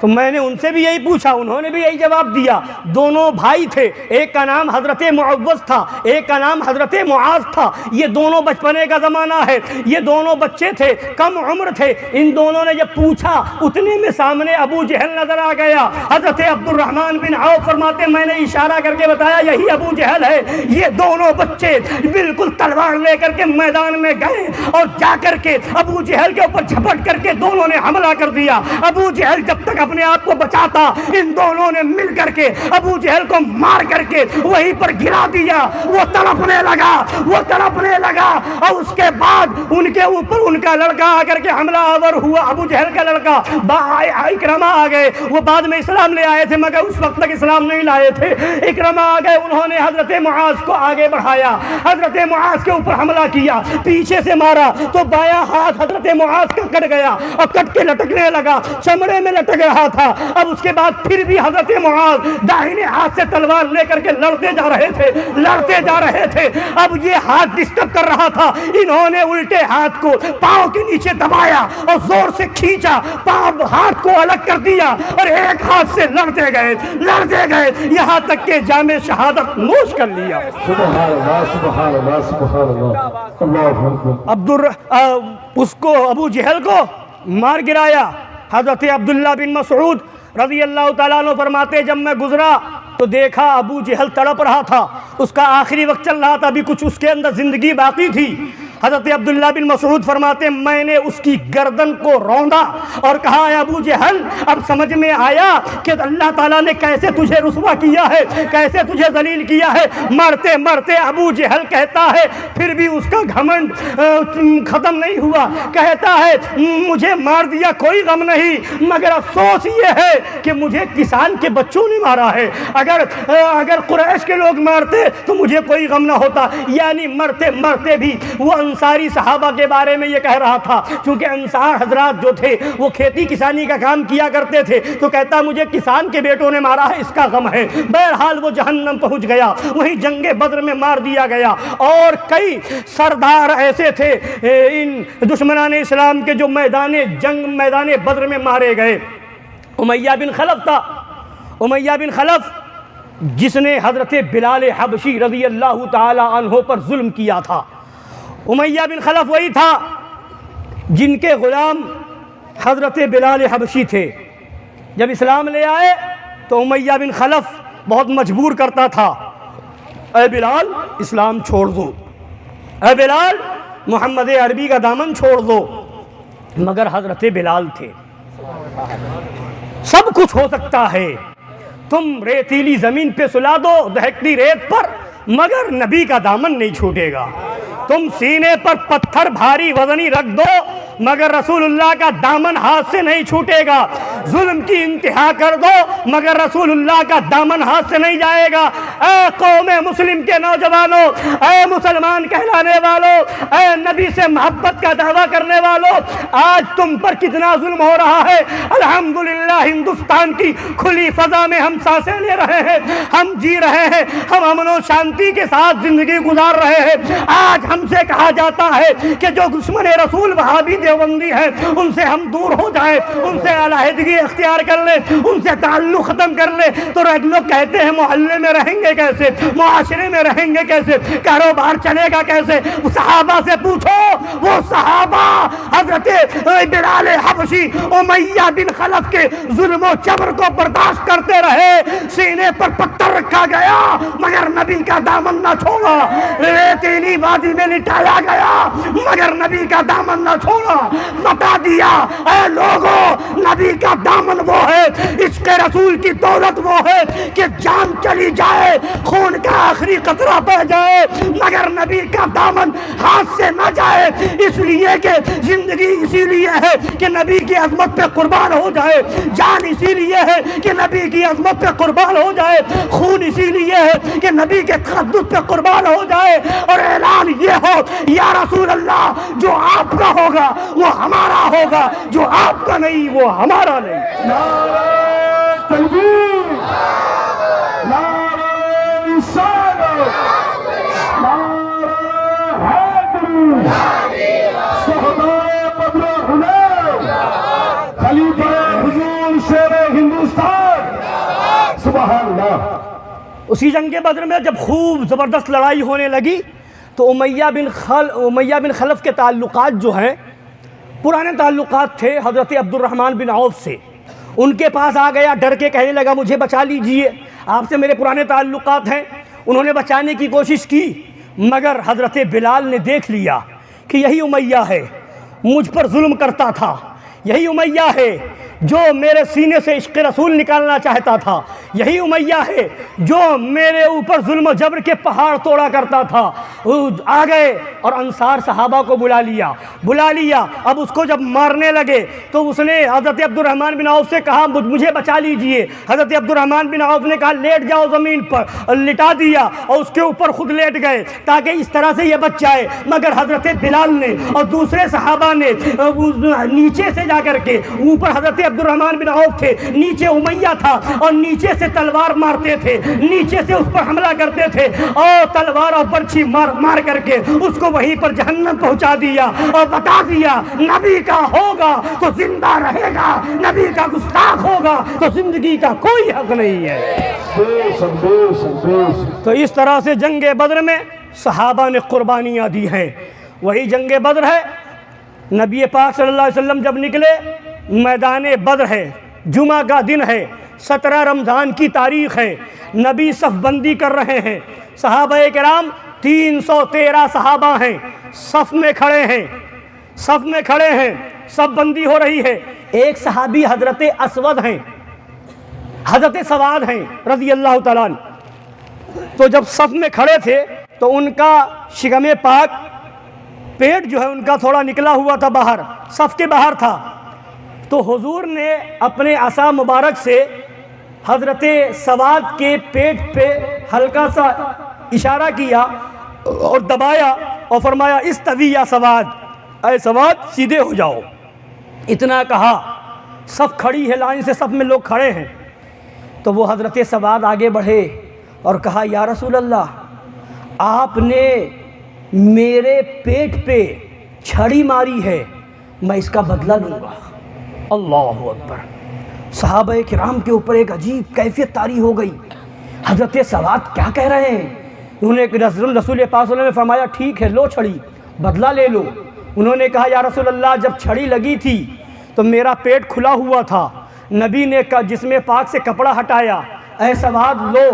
تو میں نے ان سے بھی یہی پوچھا، انہوں نے بھی یہی جواب دیا۔ دونوں بھائی تھے، ایک کا نام حضرت معوذ تھا، ایک کا نام حضرت معاذ تھا۔ یہ دونوں بچپنے کا زمانہ ہے، یہ دونوں بچے تھے، کم عمر تھے۔ ان دونوں نے جب پوچھا اتنے میں سامنے ابو جہل نظر آ گیا۔ حضرت عبد الرحمن بن عوف فرماتے، میں نے اشارہ کر کے بتایا یہی ابو جہل ہے۔ یہ دونوں بچے بالکل تلوار لے کر کے میدان میں گئے اور جا کر کے ابو جہل کے اوپر جھپٹ کر کے دونوں نے حملہ کر دیا۔ ابو جہل جب تک اپنے آپ کو بچاتا، ان دونوں نے مل کر کے ابو جہل کو مار کر کے وہیں پر گرا دیا۔ وہ تڑپنے لگا، وہ تڑپنے لگا، اور اس کے بعد ان کے اوپر ان کا لڑکا آ کر کے حملہ آور ہوا۔ ابو جہل کا لڑکا اکرمہ آ گئے، وہ بعد میں اسلام لے آئے تھے مگر اس وقت تک اسلام نہیں لائے تھے۔ اکرمہ آ گئے، انہوں نے حضرت معاذ کو آگے بڑھایا، حضرت معاذ کے اوپر حملہ کیا، پیچھے سے مارا تو بایاں ہاتھ حضرت معاذ کا کٹ گیا اور کٹ کے لٹکنے لگا، چمڑے میں لٹک رہا تھا۔ اب اس کے بعد پھر بھی حضرت معاذ داہنے ہاتھ سے تلوار لے کر کے لڑتے جا رہے تھے، لڑتے جا رہے تھے۔ اب یہ ہاتھ ڈسٹرب کر رہا تھا، انہوں نے الٹے ہاتھ کو پاؤں کے نیچے دبایا اور زور سے کھینچا، پاؤں ہاتھ کو الگ کر دیا اور ایک ہاتھ سے لڑتے گئے یہاں تک کہ جام شہادت نوش کر لیا۔ سبحان اللہ سبحان اللہ سبحان اللہ، اللہ اکبر۔ اس کو ابو جہل کو مار گرایا۔ حضرت عبداللہ بن مسعود رضی اللہ تعالیٰ عنہ فرماتے، جب میں گزرا تو دیکھا ابو جہل تڑپ رہا تھا، اس کا آخری وقت چل رہا تھا، ابھی کچھ اس کے اندر زندگی باقی تھی۔ حضرت عبداللہ بن مسعود فرماتے، میں نے اس کی گردن کو روندا اور کہا، اے ابو جہل، اب سمجھ میں آیا کہ اللہ تعالیٰ نے کیسے تجھے رسوا کیا ہے، کیسے تجھے ذلیل کیا ہے۔ مرتے مرتے ابو جہل کہتا ہے، پھر بھی اس کا گھمنڈ ختم نہیں ہوا، کہتا ہے مجھے مار دیا کوئی غم نہیں، مگر افسوس یہ ہے کہ مجھے کسان کے بچوں نے مارا ہے، اگر قریش کے لوگ مارتے تو مجھے کوئی غم نہ ہوتا۔ یعنی مرتے مرتے بھی وہ انصاری صحابہ کے بارے میں یہ کہہ رہا تھا، چونکہ انصار حضرات جو تھے وہ کھیتی کسانی کا کام کیا کرتے تھے، تو کہتا مجھے کسان کے بیٹوں نے مارا ہے، اس کا غم ہے۔ بہرحال وہ جہنم پہنچ گیا، وہیں جنگ بدر میں مار دیا گیا۔ اور کئی سردار ایسے تھے ان دشمنان اسلام کے جو میدان بدر میں مارے گئے۔ امیہ بن خلف تھا، امیہ بن خلف جس نے حضرت بلال حبشی رضی اللہ تعالی عنہ پر ظلم کیا تھا۔ امیہ بن خلف وہی تھا جن کے غلام حضرت بلال حبشی تھے۔ جب اسلام لے آئے تو امیہ بن خلف بہت مجبور کرتا تھا، اے بلال اسلام چھوڑ دو، اے بلال محمد عربی کا دامن چھوڑ دو، مگر حضرت بلال تھے۔ سب کچھ ہو سکتا ہے، تم ریتیلی زمین پہ سلا دو دہکتی ریت پر، مگر نبی کا دامن نہیں چھوٹے گا۔ تم سینے پر پتھر بھاری وزنی رکھ دو، مگر رسول اللہ کا دامن ہاتھ سے نہیں چھوٹے گا۔ ظلم کی انتہا کر دو، مگر رسول اللہ کا دامن ہاتھ سے نہیں جائے گا۔ اے قوم مسلم کے نوجوانوں، اے مسلمان کہلانے والوں، اے نبی سے محبت کا دعویٰ کرنے والوں، آج تم پر کتنا ظلم ہو رہا ہے۔ الحمدللہ ہندوستان کی کھلی فضا میں ہم سانسیں لے رہے ہیں، ہم جی رہے ہیں، ہم امن و شانتی کے ساتھ زندگی گزار رہے ہیں۔ آج ہم سے کہا جاتا ہے کہ جو دشمن رسول وہابی دیوبندی ہیں ان سے ہم دور ہو جائیں، ان سے علیحدگی اختیار کر لیں، ان سے تعلق ختم کر لیں، تو لوگ کہتے ہیں محلے میں رہیں گے کیسے، معاشرے میں رہیں گے کیسے، کاروبار چلے گا کیسے؟ صحابہ سے پوچھو، وہ صحابہ حضرت بلال حبشی امیہ بن خلف کے ظلم و جبر کو برداشت کرتے رہے، سینے پر پتھر رکھا گیا مگر نبی کا دامن نہ چھوڑا، ریتیلی وادی میں لٹایا گیا مگر نبی کا دامن نہ چھوڑا۔ بتا دیا اے لوگوں، نبی کا دامن وہ ہے، عشق رسول کی دولت وہ ہے کہ جان چلی جائے، خون کا آخری قطرہ بہ جائے، مگر نبی کا دامن ہاتھ سے نہ جائے۔ اس لیے کہ زندگی اسی لیے ہے کہ نبی کی عظمت پہ قربان ہو جائے، جان اسی لیے ہے کہ نبی کی عظمت پہ قربان ہو جائے، خون اسی لیے ہے کہ نبی کے تقدس پہ قربان ہو جائے، اور اعلان یہ ہو یا رسول اللہ جو آپ کا ہوگا وہ ہمارا ہوگا، جو آپ کا نہیں وہ ہمارا نہیں۔ نعرہ تکبیر، نعرہ رسالت، نعرہ حیدری، شہدائے بدر حنین، خلیفہ حضور شیر ہندوستان، سبحان اللہ۔ اسی جنگ بدر میں جب خوب زبردست لڑائی ہونے لگی تو امیہ بن خلف کے تعلقات جو ہیں پرانے تعلقات تھے حضرت عبد الرحمن بن عوف سے، ان کے پاس آ گیا، ڈر کے کہنے لگا مجھے بچا لیجئے، آپ سے میرے پرانے تعلقات ہیں۔ انہوں نے بچانے کی کوشش کی مگر حضرت بلال نے دیکھ لیا کہ یہی امیہ ہے، مجھ پر ظلم کرتا تھا، یہی امیہ ہے جو میرے سینے سے عشق رسول نکالنا چاہتا تھا، یہی امیہ ہے جو میرے اوپر ظلم و جبر کے پہاڑ توڑا کرتا تھا۔ آ گئے اور انصار صحابہ کو بلا لیا۔ اب اس کو جب مارنے لگے تو اس نے حضرت عبد الرحمن بن عوف سے کہا مجھے بچا لیجئے۔ حضرت عبد الرحمن بن عوف نے کہا لیٹ جاؤ زمین پر، لٹا دیا اور اس کے اوپر خود لیٹ گئے تاکہ اس طرح سے یہ بچ جائے، مگر حضرت بلال نے اور دوسرے صحابہ نے نیچے سے جا کر کے، اوپر حضرت عبد الرحمن بن عوف تھے، نیچے امیہ تھا، اور نیچے سے تلوار مارتے تھے، نیچے سے اس پر حملہ کرتے تھے اور تلوار اور برچھی مار کر کے اس کو وہیں پر جہنم پہنچا دیا اور بتا دیا نبی کا ہوگا تو زندہ رہے گا، نبی کا گستاخ ہوگا تو زندگی کا کوئی حق نہیں ہے۔ تو اس طرح سے جنگ بدر میں صحابہ نے قربانیاں دی ہیں۔ وہی جنگ بدر ہے، نبی پاک صلی اللہ علیہ وسلم جب نکلے، میدان بدر ہے، جمعہ کا دن ہے، 17 رمضان کی تاریخ ہے، نبی صف بندی کر رہے ہیں، صحابہ کرام 313 صحابہ ہیں، صف میں کھڑے ہیں، صف بندی ہو رہی ہے۔ ایک صحابی حضرت اسود ہیں، حضرت سواد ہیں رضی اللہ تعالیٰ عنہ۔ تو جب صف میں کھڑے تھے تو ان کا شکم پاک، پیٹ جو ہے ان کا تھوڑا نکلا ہوا تھا باہر، صف کے باہر تھا، تو حضور نے اپنے عصا مبارک سے حضرت سواد کے پیٹ پہ ہلکا سا اشارہ کیا اور دبایا اور فرمایا استوی یا سواد، اے سواد سیدھے ہو جاؤ۔ اتنا کہا، صف کھڑی ہے، لائن سے صف میں لوگ کھڑے ہیں، تو وہ حضرت سواد آگے بڑھے اور کہا یا رسول اللہ، آپ نے میرے پیٹ پہ چھڑی ماری ہے، میں اس کا بدلہ لوں گا۔ اللہ اکبر۔ صحابہ کرام کے اوپر ایک عجیب کیفیت طاری ہو گئی، حضرت سواد کیا کہہ رہے ہیں؟ انہوں نے رسول پاک صلی اللہ علیہ وسلم نے فرمایا ٹھیک ہے، لو چھڑی، بدلہ لے لو۔ انہوں نے کہا یا رسول اللہ، جب چھڑی لگی تھی تو میرا پیٹ کھلا ہوا تھا، نبی نے جسم پاک سے کپڑا ہٹایا، اے سواد لو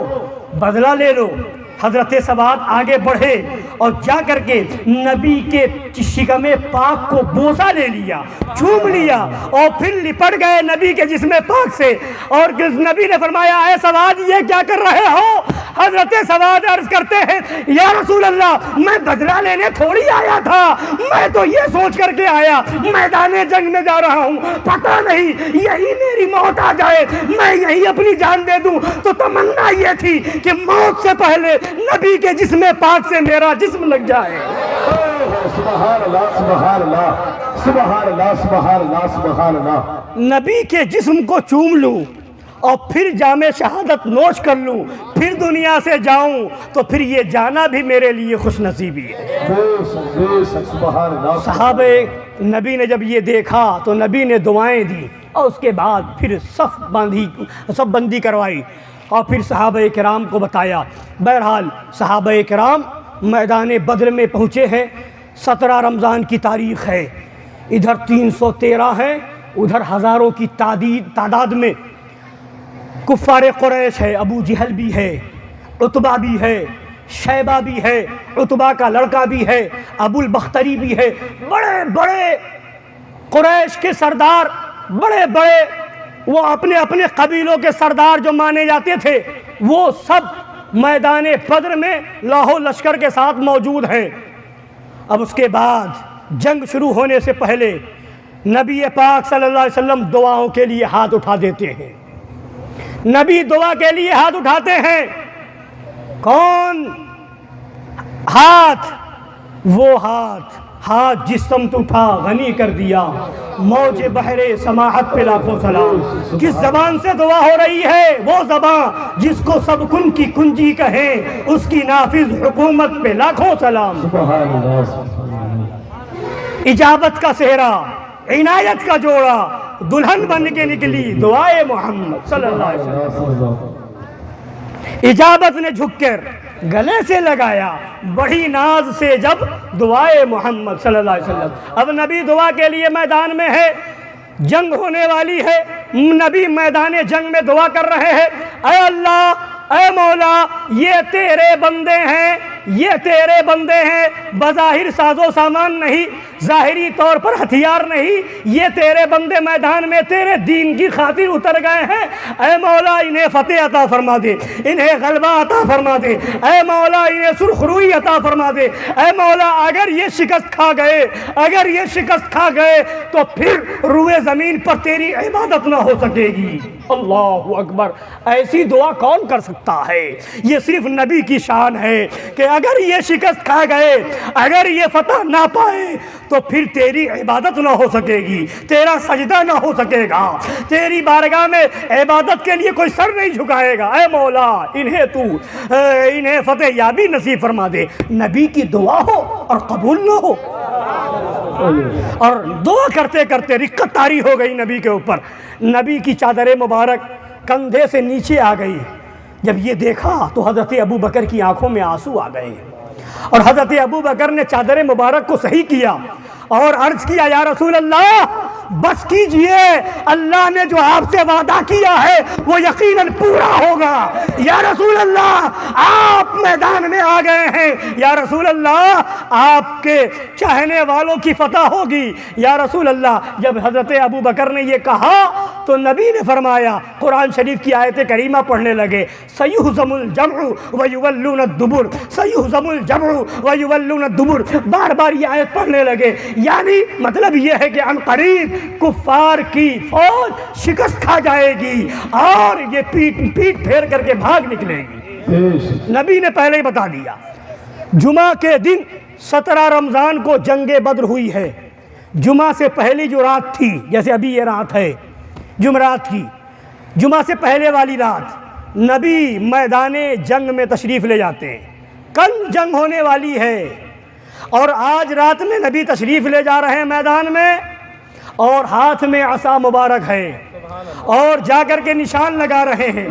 بدلہ لے لو۔ حضرت سواد آگے بڑھے اور جا کر کے نبی کے شکم پاک کو بوسہ لے لیا، چوم لیا، اور پھر لپٹ گئے نبی کے جسم پاک سے، اور نبی نے فرمایا اے سواد یہ کیا کر رہے ہو؟ حضرت سواد عرض کرتے ہیں یا رسول اللہ، میں بدلہ لینے تھوڑی آیا تھا، میں تو یہ سوچ کر کے آیا میدان جنگ میں جا رہا ہوں، پتہ نہیں یہی میری موت آ جائے، میں یہی اپنی جان دے دوں، تو تمنا یہ تھی کہ موت سے پہلے نبی کے جسم پاک سے میرا جسم لگ جائے۔ سبحان اللہ سبحان اللہ سبحان اللہ سبحان اللہ سبحان اللہ۔ نبی کے جسم کو چوم لوں اور پھر جام شہادت نوش کر لوں، پھر دنیا سے جاؤں، تو پھر یہ جانا بھی میرے لیے خوش نصیبی ہے۔ بے شک سبحان اللہ۔ صحابہ نبی نے جب یہ دیکھا تو نبی نے دعائیں دی، اور اس کے بعد پھر صف بندی کروائی، اور پھر صحابہ کرام کو بتایا۔ بہرحال صحابہ کرام میدان بدر میں پہنچے ہیں، 17 رمضان کی تاریخ ہے، ادھر 313 ہے، ادھر ہزاروں کی تعداد میں کفار قریش ہے، ابو جہل بھی ہے، عتبہ بھی ہے، شیبہ بھی ہے، عتبہ کا لڑکا بھی ہے، ابو البختری بھی ہے، بڑے بڑے قریش کے سردار، بڑے بڑے وہ اپنے اپنے قبیلوں کے سردار جو مانے جاتے تھے، وہ سب میدان بدر میں لاہو لشکر کے ساتھ موجود ہیں۔ اب اس کے بعد جنگ شروع ہونے سے پہلے نبی پاک صلی اللہ علیہ وسلم دعاؤں کے لیے ہاتھ اٹھا دیتے ہیں۔ نبی دعا کے لیے ہاتھ اٹھاتے ہیں۔ کون ہاتھ؟ وہ ہاتھ جس سمت اٹھا غنی کر دیا، موج بحر سماحت پہ لاکھوں سلام۔ کس زبان سے دعا ہو رہی ہے؟ وہ زبان جس کو سب کن کی کنجی کہیں، اس کی نافذ حکومت پہ لاکھوں سلام۔ سبحان اللہ۔ اجابت کا صحرا، عنایت کا جوڑا، دلہن بن کے نکلی دعائے محمد صلی اللہ علیہ وسلم۔ اجابت نے جھک کر گلے سے لگایا، بڑی ناز سے جب دعائے محمد صلی اللہ علیہ وسلم۔ اب نبی دعا کے لیے میدان میں ہے، جنگ ہونے والی ہے، نبی میدان جنگ میں دعا کر رہے ہیں، اے اللہ، اے مولا، یہ تیرے بندے ہیں، یہ تیرے بندے ہیں، بظاہر ساز و سامان نہیں، ظاہری طور پر ہتھیار نہیں، یہ تیرے بندے میدان میں تیرے دین کی خاطر اتر گئے ہیں، اے مولا انہیں فتح عطا فرما دے، انہیں غلبہ عطا فرما دے، اے مولا انہیں سرخروئی عطا فرما دے، اے مولا اگر یہ شکست کھا گئے تو پھر روئے زمین پر تیری عبادت نہ ہو سکے گی۔ اللہ اکبر۔ ایسی دعا کون کر سکتا ہے؟ یہ صرف نبی کی شان ہے کہ اگر یہ شکست کھا گئے، اگر یہ فتح نہ پائے تو پھر تیری عبادت نہ ہو سکے گی، تیرا سجدہ نہ ہو سکے گا، تیری بارگاہ میں عبادت کے لیے کوئی سر نہیں جھکائے گا۔ اے مولا انہیں فتح یابی نصیب فرما دے۔ نبی کی دعا ہو اور قبول نہ ہو، اور دعا کرتے کرتے رقت طاری ہو گئی نبی کے اوپر، نبی کی چادر مبارک کندھے سے نیچے آ گئی۔ جب یہ دیکھا تو حضرت ابو بکر کی آنکھوں میں آنسو آ گئے، اور حضرت ابو بکر نے چادر مبارک کو صحیح کیا اور عرض کیا یا رسول اللہ بس کیجئے، اللہ نے جو آپ سے وعدہ کیا ہے وہ یقیناً پورا ہوگا۔ یا رسول اللہ آپ میدان میں آ گئے ہیں، یا رسول اللہ آپ کے چاہنے والوں کی فتح ہوگی۔ یا رسول اللہ جب حضرت ابو بکر نے یہ کہا تو نبی نے فرمایا، قرآن شریف کی آیت کریمہ پڑھنے لگے، سَيُهْزَمُ الْجَمْعُ وَيُوَلُّونَ الدُّبُرَ، سَيُهْزَمُ الْجَمْعُ وَيُوَلُّونَ الدُّبُرَ، بار بار یہ آیت پڑھنے لگے، یعنی مطلب یہ ہے کہ عن قریب کفار کی فوج شکست کھا جائے گی اور یہ پیٹ پھیر کر کے بھاگ نکلے گی۔ نبی نے پہلے ہی بتا دیا۔ جمعہ کے دن 17 رمضان کو جنگ بدر ہوئی ہے، جمعہ سے پہلی جو رات تھی، جیسے ابھی یہ رات ہے جمعرات کی، جمعہ سے پہلے والی رات نبی میدان جنگ میں تشریف لے جاتے ہیں۔ کل جنگ ہونے والی ہے اور آج رات میں نبی تشریف لے جا رہے ہیں میدان میں، اور ہاتھ میں عصا مبارک ہے اور جا کر کے نشان لگا رہے ہیں،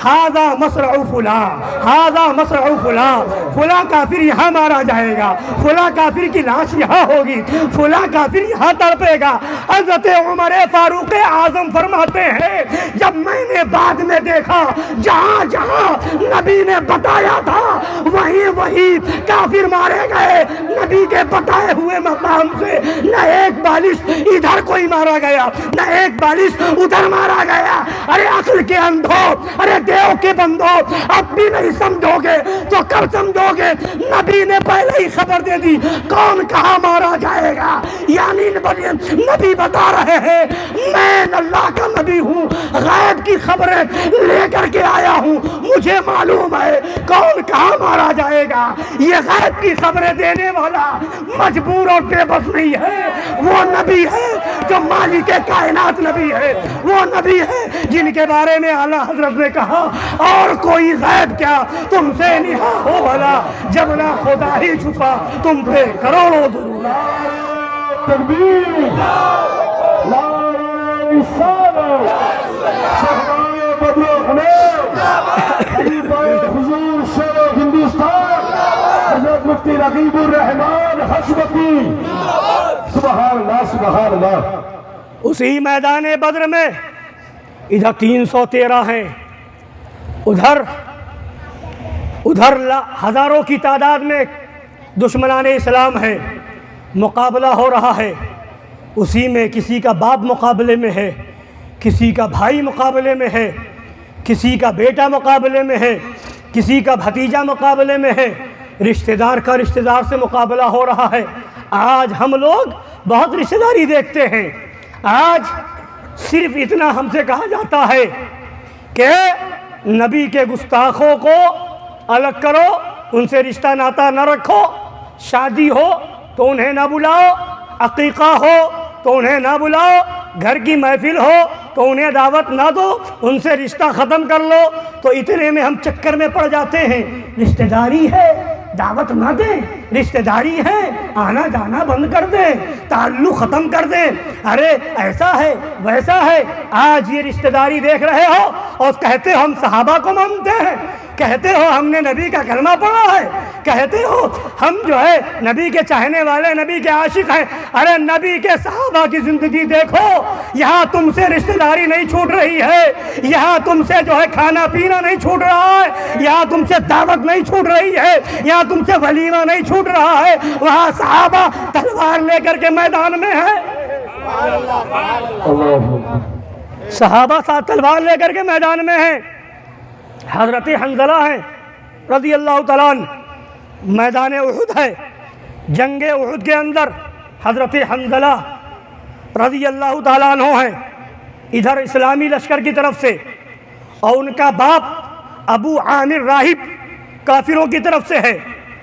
ہاذا مصرع فلاں، ہاذا مصرع فلاں، فلاں کافر یہاں مارا جائے گا، فلاں کافر کی لاش یہاں ہوگی، فلاں کافر یہاں تڑپے گا۔ حضرت عمر فاروق اعظم فرماتے ہیں جب میں نے بعد میں دیکھا جہاں جہاں نبی نے بتایا تھا وہیں وہیں کافر مارے گئے، نبی کے بتائے ہوئے مقام سے نہ ایک بالش ادھر کوئی مارا گیا، نہ ایک بالش ادھر مارا گیا۔ ارے عقل کے اندھو، ارے دیو کے بندو، اب بھی نہیں سمجھو گے تو کب سمجھو گے؟ نبی نے پہلے ہی خبر دے دی کون کہاں مارا جائے گا، یعنی نبی بتا رہے ہیں میں اللہ کا نبی ہوں، غیب کی خبریں لے کر کے آیا ہوں، مجھے معلوم ہے کون کہاں مارا جائے گا۔ یہ غیب کی خبریں دینے والا مجبور اور بے بس نہیں ہے، وہ نبی ہے جو مالک کائنات نبی ہے، وہ نبی ہے جن کے بارے میں اعلیٰ حضرت نے کہا اور کوئی غیب کیا تم سے نہا ہو بھلا، جب نہ خدا ہی چھپا تم پہ کروڑوں درود۔ تکبیر، نعرہ رسالت، شہنامہ بدر حمید، خلیفہ حضور شیر ہندوستان حضرت مفتی رقیب الرحمان حشمتی، سبحان اللہ سبحان اللہ۔ اسی میدان بدر میں ادھر 313 ہیں، ادھر ہزاروں کی تعداد میں دشمنان اسلام ہیں، مقابلہ ہو رہا ہے۔ اسی میں کسی کا باپ مقابلے میں ہے، کسی کا بھائی مقابلے میں ہے، کسی کا بیٹا مقابلے میں ہے، کسی کا بھتیجا مقابلے میں ہے، رشتہ دار کا رشتہ دار سے مقابلہ ہو رہا ہے۔ آج ہم لوگ بہت رشتہ داری دیکھتے ہیں، آج صرف اتنا ہم سے کہا جاتا ہے کہ نبی کے گستاخوں کو الگ کرو، ان سے رشتہ ناتا نہ رکھو، شادی ہو تو انہیں نہ بلاؤ، عقیقہ ہو تو انہیں نہ بلاؤ، گھر کی محفل ہو تو انہیں دعوت نہ دو، ان سے رشتہ ختم کر لو۔ تو اتنے میں ہم چکر میں پڑ جاتے ہیں، رشتہ داری ہے دعوت نہ دیں، رشتہ داری ہے آنا جانا بند کر دیں، تعلق ختم کر دیں، ارے ایسا ہے ویسا ہے۔ آج یہ رشتہ داری دیکھ رہے ہو اور کہتے ہو ہم صحابہ کو مانتے ہیں، کہتے ہو ہم نے نبی کا کلمہ پڑھا ہے، کہتے ہو ہم جو ہے نبی کے چاہنے والے، نبی کے عاشق ہیں۔ ارے نبی کے صحابہ کی زندگی دیکھو، یہاں تم سے رشتہ داری نہیں چھوٹ رہی ہے، یہاں تم سے جو ہے کھانا پینا نہیں چھوٹ رہا ہے، یہاں تم سے دعوت نہیں چھوٹ رہی ہے، یہاں تم سے ولیمہ نہیں چھوٹ رہا ہے۔ وہاں صحابہ تلوار لے کر کے میدان میں ہیں، صحابہ ساتھ تلوار لے کر کے میدان میں ہیں۔ حضرت حنظلہ ہیں رضی اللہ تعالیٰ عنہ، میدان احد ہے، جنگ احد کے اندر حضرت حنظلہ رضی اللہ تعالیٰ عنہ ہیں، ادھر اسلامی لشکر کی طرف سے، اور ان کا باپ ابو عامر راہب کافروں کی طرف سے ہے۔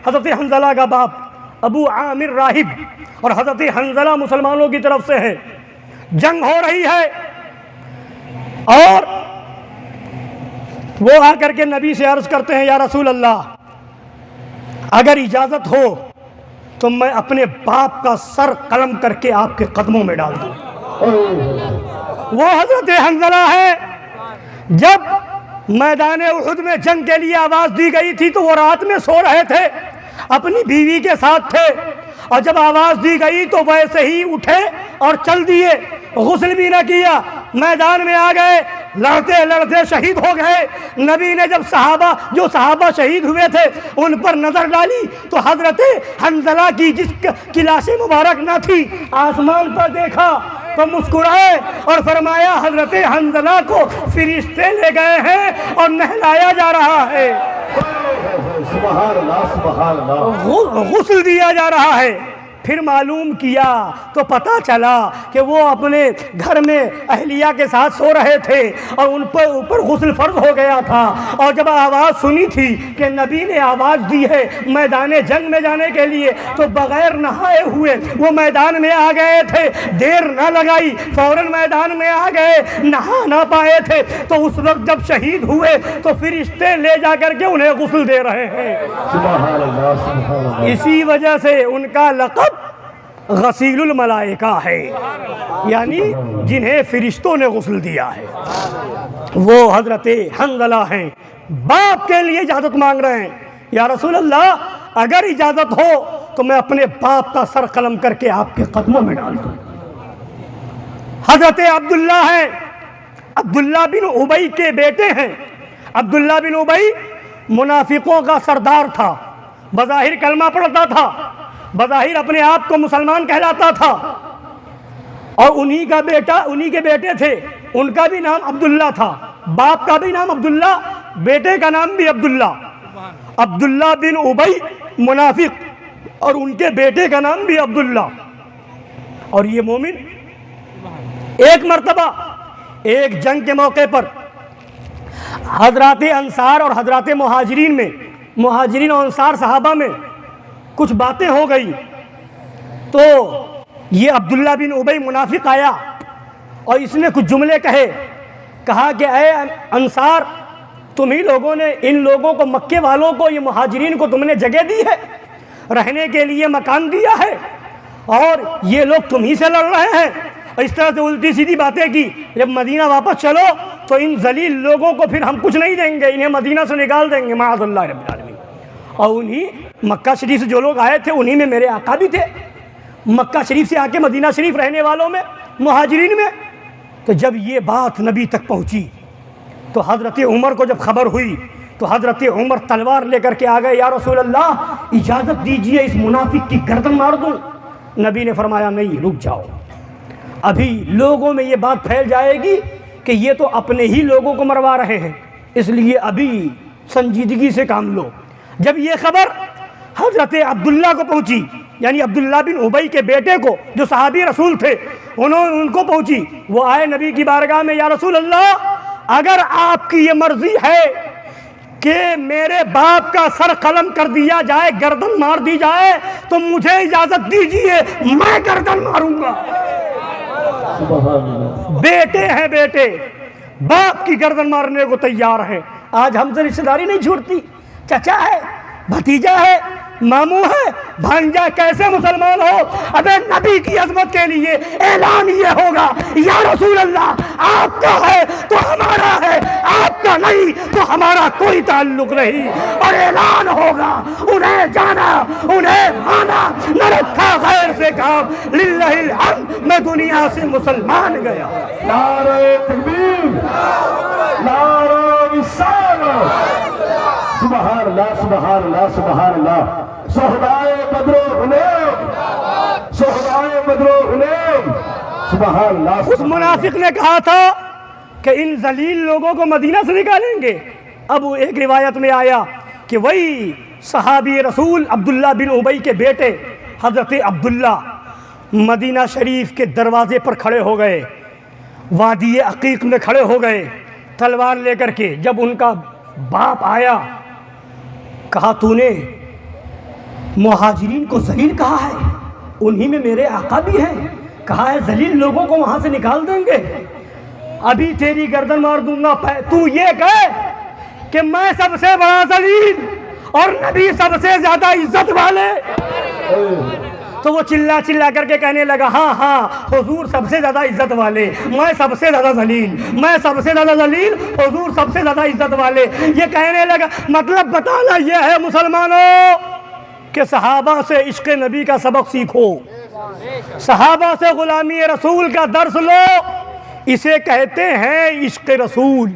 حضرت حنظلہ کا باپ ابو عامر راہب اور حضرت حنظلہ مسلمانوں کی طرف سے ہے۔ جنگ ہو رہی ہے اور وہ آ کر کے نبی سے عرض کرتے ہیں یا رسول اللہ اگر اجازت ہو تو میں اپنے باپ کا سر قلم کر کے آپ کے قدموں میں ڈال دوں۔ وہ حضرت حنظلہ ہے، جب میدان احد میں جنگ کے لیے آواز دی گئی تھی تو وہ رات میں سو رہے تھے، اپنی بیوی کے ساتھ تھے، اور جب آواز دی گئی تو ویسے ہی اٹھے اور چل دیے، غسل بھی نہ کیا، میدان میں آ گئے، لڑتے لڑتے شہید ہو گئے۔ نبی نے جب صحابہ شہید ہوئے تھے ان پر نظر ڈالی تو حضرت حنظلہ کی جس کی لاش مبارک نہ تھی، آسمان پر دیکھا تو مسکرائے اور فرمایا حضرت حنظلہ کو فرشتے لے گئے ہیں اور نہلایا جا رہا ہے، سبحان اللہ سبحان اللہ، غسل دیا جا رہا ہے۔ پھر معلوم کیا تو پتہ چلا کہ وہ اپنے گھر میں اہلیہ کے ساتھ سو رہے تھے اور ان پر اوپر غسل فرض ہو گیا تھا، اور جب آواز سنی تھی کہ نبی نے آواز دی ہے میدان جنگ میں جانے کے لیے، تو بغیر نہائے ہوئے وہ میدان میں آ گئے تھے، دیر نہ لگائی فوراً میدان میں آ گئے، نہا نہ پائے تھے تو اس وقت جب شہید ہوئے تو فرشتے لے جا کر کے انہیں غسل دے رہے ہیں۔ سبحان اللہ سبحان اللہ۔ اسی وجہ سے ان کا لقب غسیل الملائکہ ہے، یعنی جنہیں فرشتوں نے غسل دیا ہے۔ وہ حضرت حنظلہ ہیں، باپ کے لیے اجازت مانگ رہے ہیں، یا رسول اللہ اگر اجازت ہو تو میں اپنے باپ کا سر قلم کر کے آپ کے قدموں میں ڈال دوں۔ حضرت عبداللہ ہیں، عبداللہ بن ابی کے بیٹے ہیں۔ عبداللہ بن ابی منافقوں کا سردار تھا، بظاہر کلمہ پڑھتا تھا، بظاہر اپنے آپ کو مسلمان کہلاتا تھا، اور انہی کے بیٹے تھے، ان کا بھی نام عبداللہ تھا، باپ کا بھی نام عبداللہ، بیٹے کا نام بھی عبداللہ۔ عبداللہ بن ابی منافق اور ان کے بیٹے کا نام بھی عبداللہ، اور یہ مومن۔ ایک مرتبہ ایک جنگ کے موقع پر حضرات انصار اور حضرات مہاجرین میں، مہاجرین اور انصار صحابہ میں کچھ باتیں ہو گئی، تو یہ عبداللہ بن ابی منافق آیا اور اس نے کچھ جملے کہا کہ اے انصار، تم ہی لوگوں نے ان لوگوں کو، مکے والوں کو، یہ مہاجرین کو تم نے جگہ دی ہے، رہنے کے لیے مکان دیا ہے، اور یہ لوگ تم ہی سے لڑ رہے ہیں۔ اس طرح سے الٹی سیدھی باتیں کی۔ جب مدینہ واپس چلو تو ان ذلیل لوگوں کو پھر ہم کچھ نہیں دیں گے، انہیں مدینہ سے نکال دیں گے، معاذ اللہ رب العالمین۔ اور انہی مکہ شریف سے جو لوگ آئے تھے انہی میں میرے آقا بھی تھے، مکہ شریف سے آ کے مدینہ شریف رہنے والوں میں، مہاجرین میں۔ تو جب یہ بات نبی تک پہنچی تو حضرت عمر کو جب خبر ہوئی تو حضرت عمر تلوار لے کر کے آ گئے، یا رسول اللہ اجازت دیجئے اس منافق کی گردن مار دوں۔ نبی نے فرمایا نہیں، رک جاؤ، ابھی لوگوں میں یہ بات پھیل جائے گی کہ یہ تو اپنے ہی لوگوں کو مروا رہے ہیں، اس لیے ابھی سنجیدگی سے کام لو۔ جب یہ خبر حضرت عبداللہ کو پہنچی، یعنی عبداللہ بن ابی کے بیٹے کو، جو صحابی رسول تھے، ان کو پہنچی، وہ آئے نبی کی بارگاہ میں، یا رسول اللہ اگر آپ کی یہ مرضی ہے کہ میرے باپ کا سر قلم کر دیا جائے، گردن مار دی جائے، تو مجھے اجازت دیجئے، میں گردن ماروں گا۔ بیٹے ہیں، بیٹے باپ کی گردن مارنے کو تیار ہیں۔ آج ہم سے رشتہ داری نہیں چھوٹتی، چچا ہے، بھتیجا ہے، ماموں ہے، بھانجا، کیسے مسلمان ہو؟ ابے نبی کی عظمت کے لیے اعلان یہ ہوگا، یا رسول اللہ آپ کا ہے تو ہمارا ہے، آپ کا نہیں تو ہمارا کوئی تعلق نہیں، اور اعلان ہوگا، انہیں جانا، انہیں مانا، نہ رکھا غیر سے کام، للہ الحمد میں دنیا سے مسلمان گیا۔ نعرہ تکبیر، نعرہ رسالت، سبحان اللہ سبحان اللہ سبحان اللہ۔ شہدائے بدر و حنین، شہدائے بدر و حنین، سبحان اللہ۔ اس منافق نے کہا تھا کہ ان ذلیل لوگوں کو مدینہ سے نکالیں گے۔ اب ایک روایت میں آیا کہ وہی صحابی رسول عبداللہ بن ابی کے بیٹے حضرت عبداللہ مدینہ شریف کے دروازے پر کھڑے ہو گئے، وادی عقیق میں کھڑے ہو گئے تلوار لے کر کے۔ جب ان کا باپ آیا، کہا تو نے مہاجرین کو ذلیل کہا ہے، انہی میں میرے آقا بھی ہیں، کہا ہے ذلیل لوگوں کو وہاں سے نکال دیں گے، ابھی تیری گردن مار دوں گا۔ تو یہ کہے کہ میں سب سے بڑا ذلیل اور نبی سب سے زیادہ عزت والے، تو وہ چلا چلا کر کے کہنے لگا ہاں ہاں حضور سب سے زیادہ عزت والے، میں سب سے زیادہ ذلیل، میں سب سے زیادہ ذلیل، حضور سب سے زیادہ عزت والے، یہ کہنے لگا۔ مطلب بتانا یہ ہے مسلمانوں کہ صحابہ سے عشق نبی کا سبق سیکھو، صحابہ سے غلامی رسول کا درس لو، اسے کہتے ہیں عشق رسول۔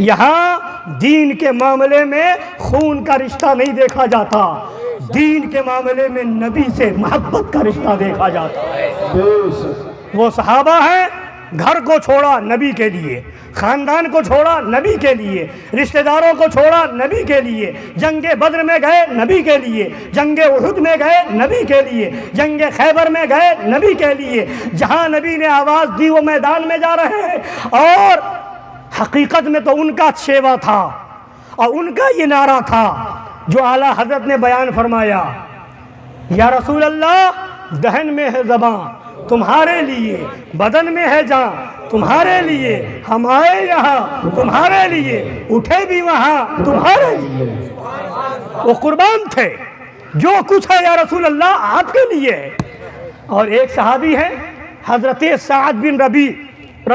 یہاں دین کے معاملے میں خون کا رشتہ نہیں دیکھا جاتا، دین کے معاملے میں نبی سے محبت کا رشتہ دیکھا جاتا ہے۔ وہ صحابہ ہیں، گھر کو چھوڑا نبی کے لیے، خاندان کو چھوڑا نبی کے لیے، رشتہ داروں کو چھوڑا نبی کے لیے، جنگ بدر میں گئے نبی کے لیے، جنگ احد میں گئے نبی کے لیے، جنگ خیبر میں گئے نبی کے لیے۔ جہاں نبی نے آواز دی وہ میدان میں جا رہے ہیں، اور حقیقت میں تو ان کا شیوا تھا اور ان کا یہ نعرہ تھا جو اعلیٰ حضرت نے بیان فرمایا، یا رسول اللہ دہن میں ہے زباں تمہارے لیے، بدن میں ہے جان تمہارے لیے، ہم آئے یہاں تمہارے لیے، اٹھے بھی وہاں تمہارے لیے۔ وہ قربان تھے، جو کچھ ہے یا رسول اللہ آپ کے لیے ہے۔ اور ایک صحابی ہے حضرت سعد بن ربیع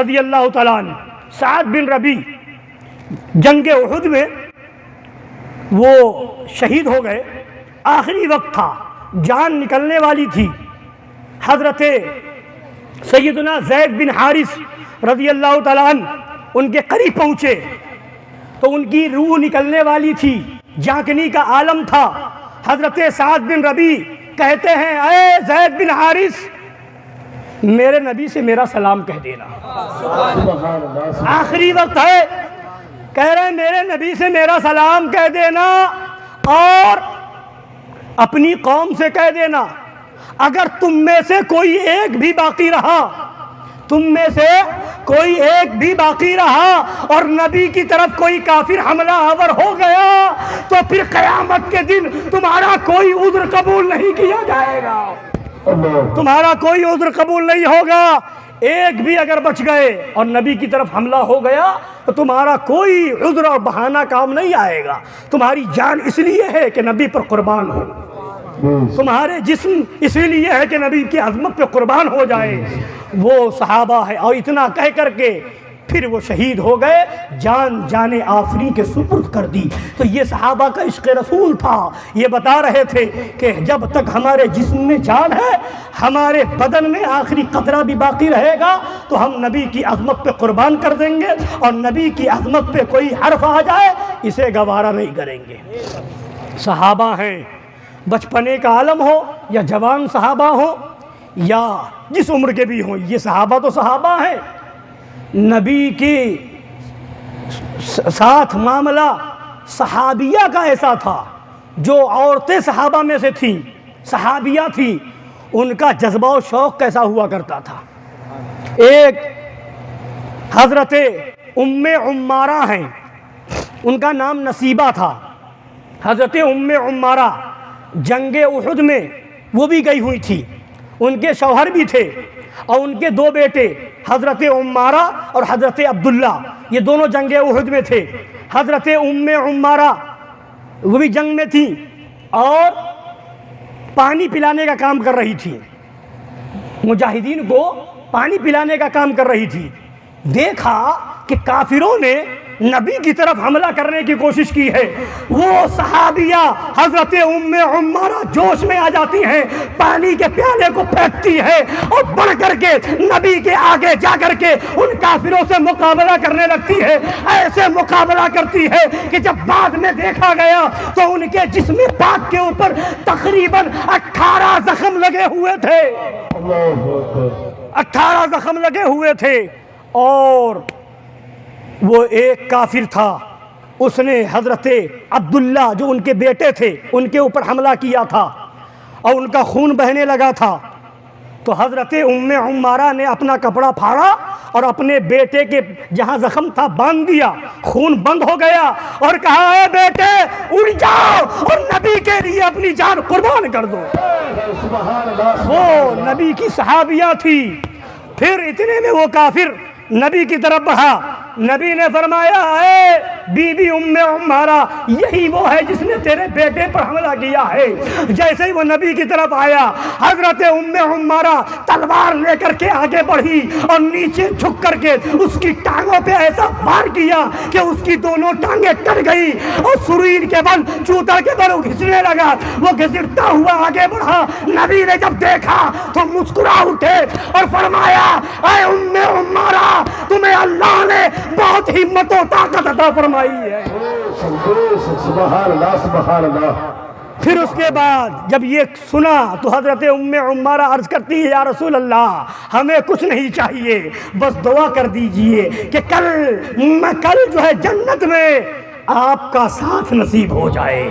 رضی اللہ تعالیٰ عنہ۔ سعد بن ربیع جنگ احد میں وہ شہید ہو گئے، آخری وقت تھا، جان نکلنے والی تھی۔ حضرت سیدنا زید بن حارث رضی اللہ تعالیٰ عنہ ان کے قریب پہنچے تو ان کی روح نکلنے والی تھی، جھانکنے کا عالم تھا۔ حضرت سعد بن ربیع کہتے ہیں، اے زید بن حارث میرے نبی سے میرا سلام کہہ دینا، آخری وقت ہے، کہہ رہے ہیں میرے نبی سے میرا سلام کہہ دینا، اور اپنی قوم سے کہہ دینا اگر تم میں سے کوئی ایک بھی باقی رہا، تم میں سے کوئی ایک بھی باقی رہا اور نبی کی طرف کوئی کافر حملہ آور ہو گیا تو پھر قیامت کے دن تمہارا کوئی عذر قبول نہیں کیا جائے گا، تمہارا کوئی عذر قبول نہیں ہوگا۔ ایک بھی اگر بچ گئے اور نبی کی طرف حملہ ہو گیا تو تمہارا کوئی عذر اور بہانہ کام نہیں آئے گا، تمہاری جان اس لیے ہے کہ نبی پر قربان ہو، تمہارے جسم اسی لیے ہے کہ نبی کی عظمت پہ قربان ہو جائے۔ وہ صحابہ ہے، اور اتنا کہہ کر کے پھر وہ شہید ہو گئے، جان جان آفری کے سپرد کر دی۔ تو یہ صحابہ کا عشق رسول تھا، یہ بتا رہے تھے کہ جب تک ہمارے جسم میں جان ہے، ہمارے بدن میں آخری قطرہ بھی باقی رہے گا تو ہم نبی کی عظمت پہ قربان کر دیں گے، اور نبی کی عظمت پہ کوئی حرف آ جائے اسے گوارا نہیں کریں گے۔ صحابہ ہیں، بچپنے کا عالم ہو یا جوان صحابہ ہو یا جس عمر کے بھی ہوں، یہ صحابہ تو صحابہ ہیں۔ نبی کے ساتھ معاملہ صحابیہ کا ایسا تھا، جو عورتیں صحابہ میں سے تھیں، صحابیہ تھیں، ان کا جذبہ و شوق کیسا ہوا کرتا تھا۔ ایک حضرت ام عمارہ ہیں، ان کا نام نصیبہ تھا۔ حضرت ام عمارہ جنگ احد میں وہ بھی گئی ہوئی تھی، ان کے شوہر بھی تھے اور ان کے دو بیٹے حضرت عمارہ اور حضرت عبداللہ، یہ دونوں جنگ احد میں تھے۔ حضرت ام عمارہ وہ بھی جنگ میں تھیں اور پانی پلانے کا کام کر رہی تھی، مجاہدین کو پانی پلانے کا کام کر رہی تھی۔ دیکھا کہ کافروں نے نبی کی طرف حملہ کرنے کی کوشش کی ہے، وہ صحابیہ حضرت ام عمارہ جوش میں آ جاتی ہیں، پانی کے پیالے کو پھینکتی ہے اور بڑھ کر کے نبی کے آگے جا کر کے ان کافروں سے مقابلہ کرنے لگتی ہے۔ ایسے مقابلہ کرتی ہے کہ جب بعد میں دیکھا گیا تو ان کے جسم پاک کے اوپر تقریباً 18 زخم لگے ہوئے تھے، 18 زخم لگے ہوئے تھے۔ اور وہ ایک کافر تھا، اس نے حضرت عبداللہ جو ان کے بیٹے تھے ان کے اوپر حملہ کیا تھا اور ان کا خون بہنے لگا تھا۔ تو حضرت ام عمارہ نے اپنا کپڑا پھاڑا اور اپنے بیٹے کے جہاں زخم تھا باندھ دیا، خون بند ہو گیا، اور کہا اے بیٹے اڑ جاؤ اور نبی کے لیے اپنی جان قربان کر دو۔ وہ نبی کی صحابیہ تھی۔ پھر اتنے میں وہ کافر نبی کی طرف بڑھا، نبی نے فرمایا اے بی بی ام عمارہ، یہی وہ ہے جس نے تیرے بیٹے پر حملہ کیا ہے۔ جیسے ہی وہ نبی کی طرف آیا، حضرت ام عمارہ تلوار لے کر کے آگے بڑھی اور نیچے جھک کر کے اس کی ٹانگوں پہ ایسا وار کیا کہ اس کی دونوں ٹانگیں کٹ گئی اور سرین کے بل چوتر کے بل گھسنے لگا۔ وہ گھسٹتا ہوا آگے بڑھا، نبی نے جب دیکھا تو مسکرا اٹھے اور فرمایا اے ام عمارہ، تمہیں اللہ نے بہت ہمت و طاقت عطا فرمائی ہے۔ سبحان اللہ سبحان اللہ۔ پھر اس کے بعد جب یہ سنا تو حضرت ام عمارہ عرض کرتی ہے یا رسول اللہ ہمیں کچھ نہیں چاہیے، بس دعا کر دیجئے کہ کل جو ہے جنت میں آپ کا ساتھ نصیب ہو جائے،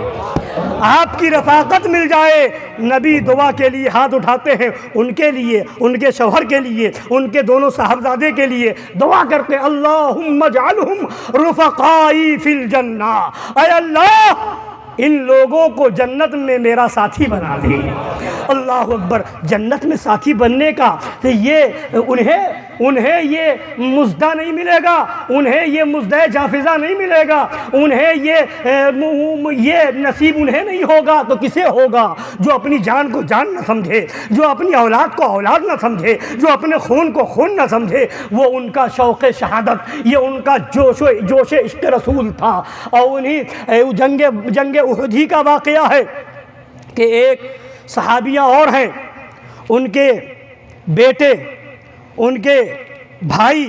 آپ کی رفاقت مل جائے۔ نبی دعا کے لیے ہاتھ اٹھاتے ہیں، ان کے لیے، ان کے شوہر کے لیے، ان کے دونوں صاحبزادے کے لیے دعا کرتے ہیں اللہم اجعلہم رفقائی فی الجنہ، اے اللہ ان لوگوں کو جنت میں میرا ساتھی بنا دے۔ اللہ اکبر۔ جنت میں ساتھی بننے کا تو یہ انہیں یہ مزدہ نہیں ملے گا، انہیں یہ مزدہ جافزہ نہیں ملے گا، انہیں یہ نصیب انہیں نہیں ہوگا تو کسے ہوگا؟ جو اپنی جان کو جان نہ سمجھے، جو اپنی اولاد کو اولاد نہ سمجھے، جو اپنے خون کو خون نہ سمجھے، وہ ان کا شوق شہادت، یہ ان کا جوش عشق رسول تھا۔ اور انہیں جنگ احد ہی کا واقعہ ہے کہ ایک صحابیہ اور ہیں، ان کے بیٹے، ان کے بھائی،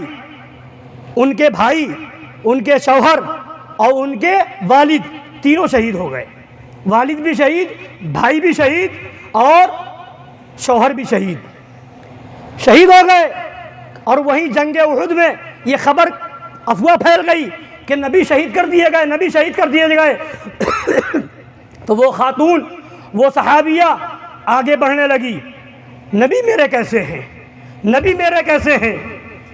ان کے شوہر اور ان کے والد تینوں شہید ہو گئے، والد بھی شہید، بھائی بھی شہید اور شوہر بھی شہید ہو گئے۔ اور وہیں جنگ احد میں یہ خبر افواہ پھیل گئی کہ نبی شہید کر دیے گئے۔ تو وہ خاتون، وہ صحابیہ آگے بڑھنے لگی، نبی میرے کیسے ہیں؟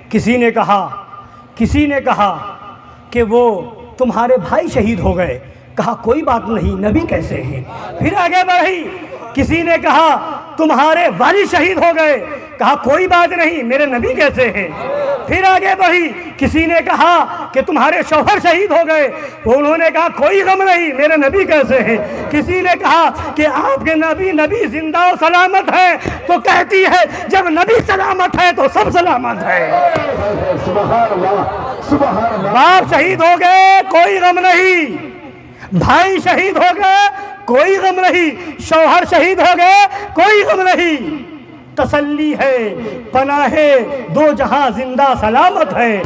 کسی نے کہا کہ وہ تمہارے بھائی شہید ہو گئے، کہا کوئی بات نہیں، نبی کیسے ہیں؟ پھر آگے بڑھی، کسی نے کہا تمہارے والد شہید ہو گئے، کہا کوئی بات نہیں، میرے نبی کیسے ہیں؟ پھر آگے بڑھی، کسی نے کہا کہ تمہارے شوہر شہید ہو گئے، انہوں نے کہا کوئی غم نہیں، میرے نبی کیسے ہیں؟ کسی نے کہا کہ آپ کے نبی زندہ و سلامت ہے، تو کہتی ہے جب نبی سلامت ہے تو سب سلامت ہے۔ سبحان اللہ، باپ شہید ہو گئے کوئی غم نہیں، بھائی شہید ہو گئے کوئی غم نہیں، شوہر شہید ہو گئے کوئی غم نہیں، تسلی ہے، پناہ دو جہاں زندہ سلامت ہے،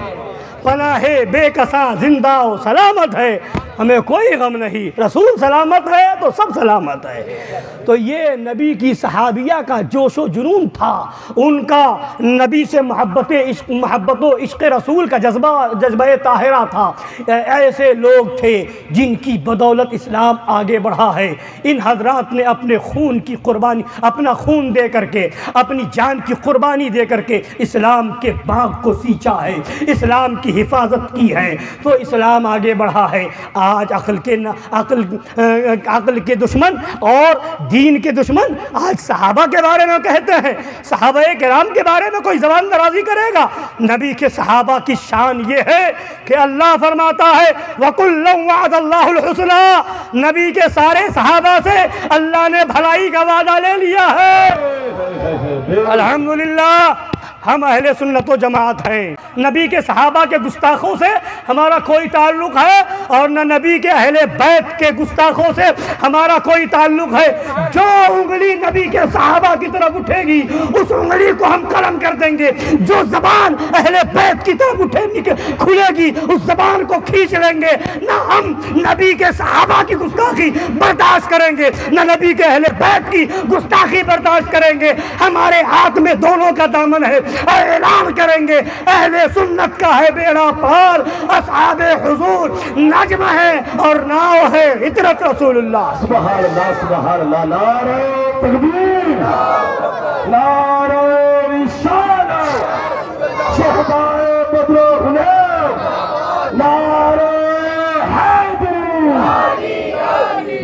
پناہ بے کساں زندہ و سلامت ہے، ہمیں کوئی غم نہیں، رسول سلامت ہے تو سب سلامت ہے۔ تو یہ نبی کی صحابیہ کا جوش و جنون تھا، ان کا نبی سے محبت و عشق رسول کا جذبہ طاہرہ تھا۔ ایسے لوگ تھے جن کی بدولت اسلام آگے بڑھا ہے۔ ان حضرات نے اپنے خون کی قربانی، اپنا خون دے کر کے، اپنی جان کی قربانی دے کر کے اسلام کے باغ کو سینچا ہے، اسلام کی حفاظت کی ہے، تو اسلام آگے بڑھا ہے۔ آج عقل کے دشمن اور دین کے دشمن آج صحابہ کے بارے میں کہتے ہیں، صحابہ کرام کے بارے میں کوئی زبان درازی کرے گا؟ نبی کے صحابہ کی شان یہ ہے کہ اللہ فرماتا ہے وَكُلًّا وَعَدَ اللَّهُ الْحُسْنَىٰ، نبی کے سارے صحابہ سے اللہ نے بھلائی کا وعدہ لے لیا ہے۔ الحمدللہ ہم اہل سنت و جماعت ہیں، نبی کے صحابہ کے گستاخوں سے ہمارا کوئی تعلق ہے اور نہ نبی کے اہل بیت کے گستاخوں سے ہمارا کوئی تعلق ہے۔ جو انگلی نبی کے صحابہ کی طرف اٹھے گی اس انگلی کو ہم قلم کر دیں گے، جو زبان اہل بیت کی طرف کھلے گی اس زبان کو کھینچ لیں گے۔ نہ ہم نبی کے صحابہ کی گستاخی برداشت کریں گے، نہ نبی کے اہل بیت کی گستاخی برداشت کریں گے۔ ہمارے ہاتھ میں دونوں کا دامن ہے، اعلان کریں گے اہل سنت کا ہے بیڑا پار، اصحاب حضور نجم ہے اور ناؤ ہے عطرت رسول اللہ۔ سبحان اللہ، سبحان اللہ، نعرہ تکبیر، نعرہ رسالت، شہدائے بدر و حنین، نعرہ حیدری،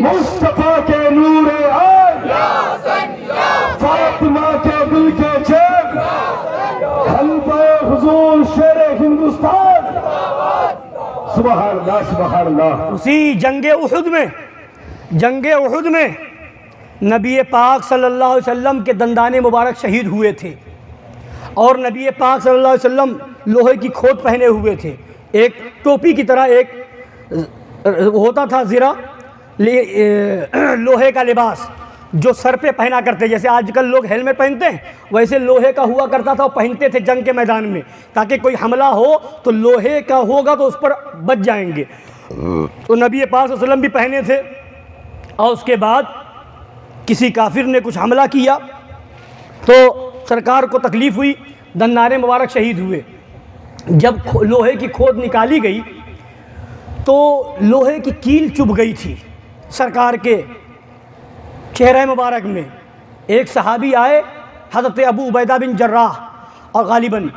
مصطفیٰ کے نور عین، فاطمہ کے دل کے چین، خلیفہ حضور شیر ہندوستان۔ سبحان اللہ، سبحان اللہ۔ اسی جنگ احد میں نبی پاک صلی اللہ علیہ وسلم کے دندان مبارک شہید ہوئے تھے، اور نبی پاک صلی اللہ علیہ وسلم لوہے کی کھوٹ پہنے ہوئے تھے، ایک ٹوپی کی طرح ایک ہوتا تھا زرہ، لوہے کا لباس جو سر پہ پہنا کرتے، جیسے آج کل لوگ ہیلمٹ پہنتے ہیں ویسے لوہے کا ہوا کرتا تھا، وہ پہنتے تھے جنگ کے میدان میں تاکہ کوئی حملہ ہو تو لوہے کا ہوگا تو اس پر بچ جائیں گے۔ تو نبی پاک صلی اللہ علیہ وسلم بھی پہنے تھے، اور اس کے بعد کسی کافر نے کچھ حملہ کیا تو سرکار کو تکلیف ہوئی، دندان مبارک شہید ہوئے۔ جب لوہے کی کھود نکالی گئی تو لوہے کی کیل چبھ گئی تھی سرکار کے چہرہ مبارک میں۔ ایک صحابی آئے حضرت ابو عبیدہ بن جراح، اور غالباً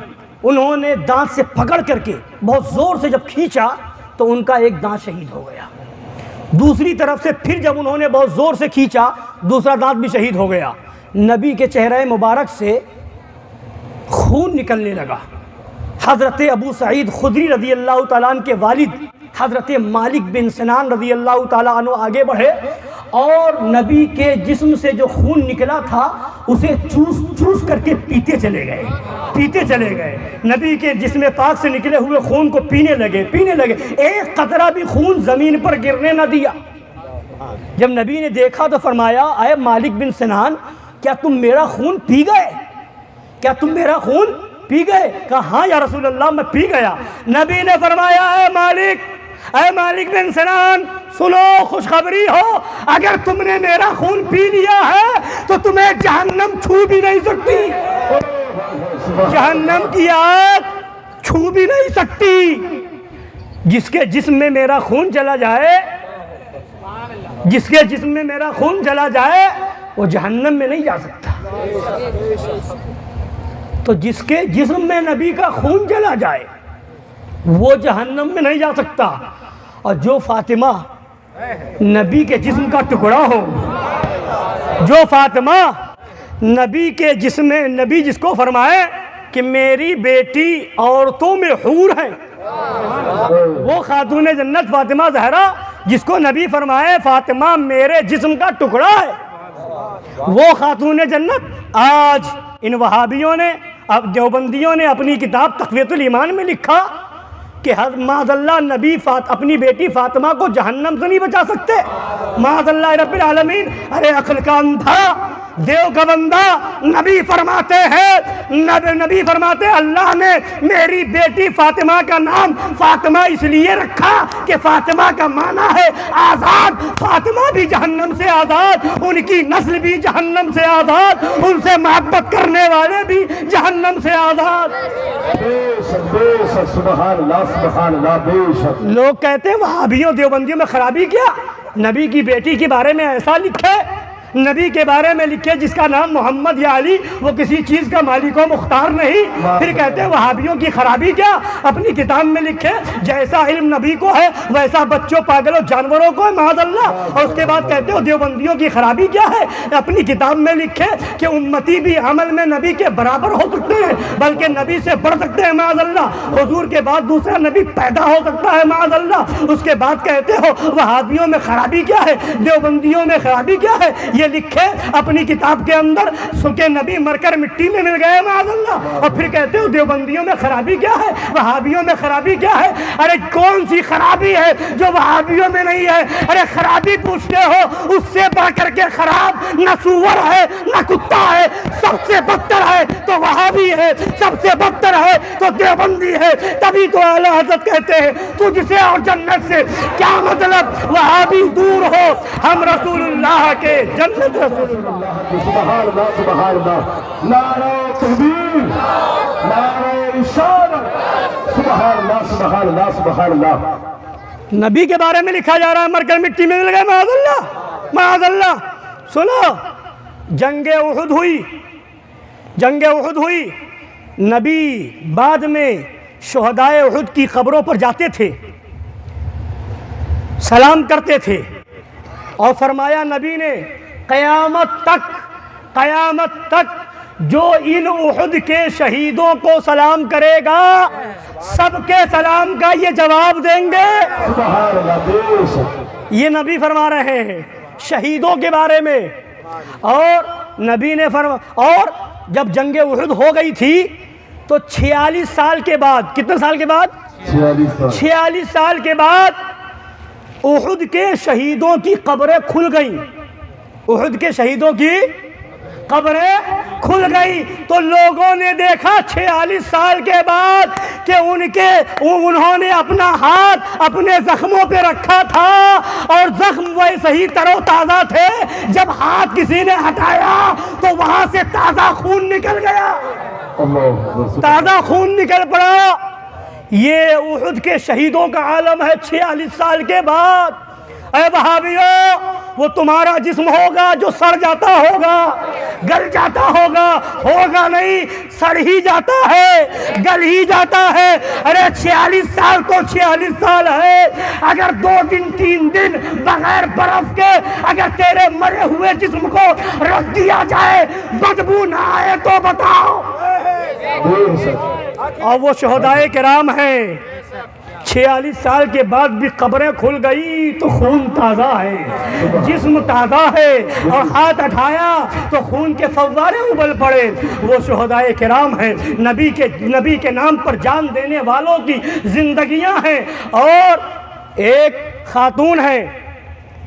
انہوں نے دانت سے پکڑ کر کے بہت زور سے جب کھینچا تو ان کا ایک دانت شہید ہو گیا۔ دوسری طرف سے پھر جب انہوں نے بہت زور سے کھینچا دوسرا دانت بھی شہید ہو گیا۔ نبی کے چہرہ مبارک سے خون نکلنے لگا۔ حضرت ابو سعید خدری رضی اللہ تعالیٰ عنہ کے والد حضرت مالک بن سنان رضی اللہ تعالیٰ عنہ آگے بڑھے اور نبی کے جسم سے جو خون نکلا تھا اسے چوس کر کے پیتے چلے گئے۔ نبی کے جسم پاک سے نکلے ہوئے خون کو پینے لگے۔ ایک قطرہ بھی خون زمین پر گرنے نہ دیا۔ جب نبی نے دیکھا تو فرمایا، اے مالک بن سنان، کیا تم میرا خون پی گئے؟ کہا ہاں یا رسول اللہ، میں پی گیا۔ نبی نے فرمایا، اے مالک بن سنان، سنو خوشخبری ہو، اگر تم نے میرا خون پی لیا ہے تو تمہیں جہنم چھو بھی نہیں سکتی، جہنم کی آگ چھو بھی نہیں سکتی۔ جس کے جسم میں میرا خون چلا جائے وہ جہنم میں نہیں جا سکتا۔ تو جس کے جسم میں نبی کا خون چلا جائے وہ جہنم میں نہیں جا سکتا۔ اور جو فاطمہ نبی کے جسم کا ٹکڑا ہو، جو فاطمہ نبی کے جسم میں، نبی جس کو فرمائے کہ میری بیٹی عورتوں میں حور ہے، وہ خاتون جنت فاطمہ زہرا، جس کو نبی فرمائے فاطمہ میرے جسم کا ٹکڑا ہے، وہ خاتون جنت۔ آج ان وہابیوں نے، اب دیوبندیوں نے اپنی کتاب تقویۃ الایمان میں لکھا کہ معاذ اللہ نبی اپنی بیٹی فاطمہ کو جہنم سے نہیں بچا سکتے، معاذ اللہ رب العالمین۔ ارے عقل کا اندھا، دیو کا بندہ، نبی فرماتے ہیں اللہ نے میری بیٹی فاطمہ کا نام فاطمہ اس لیے رکھا کہ فاطمہ کا معنی ہے آزاد، فاطمہ بھی جہنم سے آزاد، ان کی نسل بھی جہنم سے آزاد، ان سے محبت کرنے والے بھی جہنم سے آزاد۔ لوگ کہتے ہیں وہابیوں دیوبندیوں میں خرابی کیا؟ نبی کی بیٹی کے بارے میں ایسا لکھے، نبی کے بارے میں لکھے جس کا نام محمد یا علی، وہ کسی چیز کا مالک و مختار نہیں، پھر کہتے ہیں وہابیوں کی خرابی کیا؟ اپنی کتاب میں لکھے جیسا علم نبی کو ہے ویسا بچوں پاگلوں جانوروں کو ہے، معاذ اللہ، اور اس کے بعد کہتے ہو دیوبندیوں کی خرابی کیا ہے؟ اپنی کتاب میں لکھے کہ امتی بھی عمل میں نبی کے برابر ہو سکتے ہیں بلکہ نبی سے بڑھ سکتے ہیں، معاذ اللہ، حضور کے بعد دوسرا نبی پیدا ہو سکتا ہے، معاذ اللہ۔ اس کے بعد کہتے ہو وہابیوں میں خرابی کیا ہے، دیوبندیوں میں خرابی کیا ہے؟ یہ لکھے اپنی کتاب کے اندر سکے نبی مر کر مٹی میں مل گئے، معاذ اللہ، اور پھر کہتے ہو دیوبندیوں میں خرابی کیا ہے، وہابیوں میں خرابی کیا ہے؟ ارے کون سی خرابی ہے جو وہابیوں میں نہیں ہے؟ ارے خرابی پوچھتے ہو، اس سے بڑھ کر کے خراب نہ سور ہے نہ کتا ہے، سب سے بدتر ہے تو وہابی ہے، سب سے بدتر ہے تو دیوبندی ہے۔ تبھی تو اعلیٰ حضرت کہتے ہیں تجھ سے اور جنت سے کیا مطلب، وہابی دور ہو، ہم رسول اللہ کے، جنت رسول اللہ۔ سبحان اللہ، سبحان اللہ، نعرہ تکبیر، نعرہ رسالت، سبحان اللہ، سبحان اللہ، سبحان اللہ۔ نبی کے بارے میں لکھا جا رہا ہے مر کر مٹی میں مل گئے، معاذ اللہ، معاذ اللہ۔ سنو، جنگ احد ہوئی، نبی بعد میں شہدائے احد کی قبروں پر جاتے تھے، سلام کرتے تھے، اور فرمایا نبی نے قیامت تک جو ان احد کے شہیدوں کو سلام کرے گا سب کے سلام کا یہ جواب دیں گے۔ سبحان اللہ، یہ نبی فرما رہے ہیں شہیدوں کے بارے میں۔ اور نبی نے اور جب جنگ احد ہو گئی تھی تو 46 سال کے بعد، کتنے سال کے بعد؟ 46 سال کے بعد احد کے شہیدوں کی قبریں کھل گئیں، احد کے شہیدوں کی قبریں کھل گئی تو لوگوں نے دیکھا 46 سال کے بعد کہ انہوں نے اپنا ہاتھ اپنے زخموں پہ رکھا تھا اور زخم ویسے ہی تر و تازہ تھے. جب ہاتھ کسی نے ہٹایا تو وہاں سے تازہ خون نکل گیا, تازہ خون نکل پڑا. یہ احد کے شہیدوں کا عالم ہے 46 سال کے بعد. اے وہابیوں, وہ تمہارا جسم ہوگا جو سڑ جاتا ہوگا, گل جاتا ہوگا نہیں, سڑ ہی جاتا ہے, گل ہی جاتا ہے. ارے 46 سال کو 46 سال ہے, اگر 2 دن 3 دن بغیر برف کے اگر تیرے مرے ہوئے جسم کو رکھ دیا جائے, بدبو نہ آئے تو بتاؤ. اور وہ شہدائے کرام ہیں, 46 سال کے بعد بھی قبریں کھل گئی تو خون تازہ ہے, جسم تازہ ہے, اور ہاتھ اٹھایا تو خون کے فوارے ابل پڑے. وہ شہدائے کرام ہیں, نبی کے نام پر جان دینے والوں کی زندگیاں ہیں. اور ایک خاتون ہے,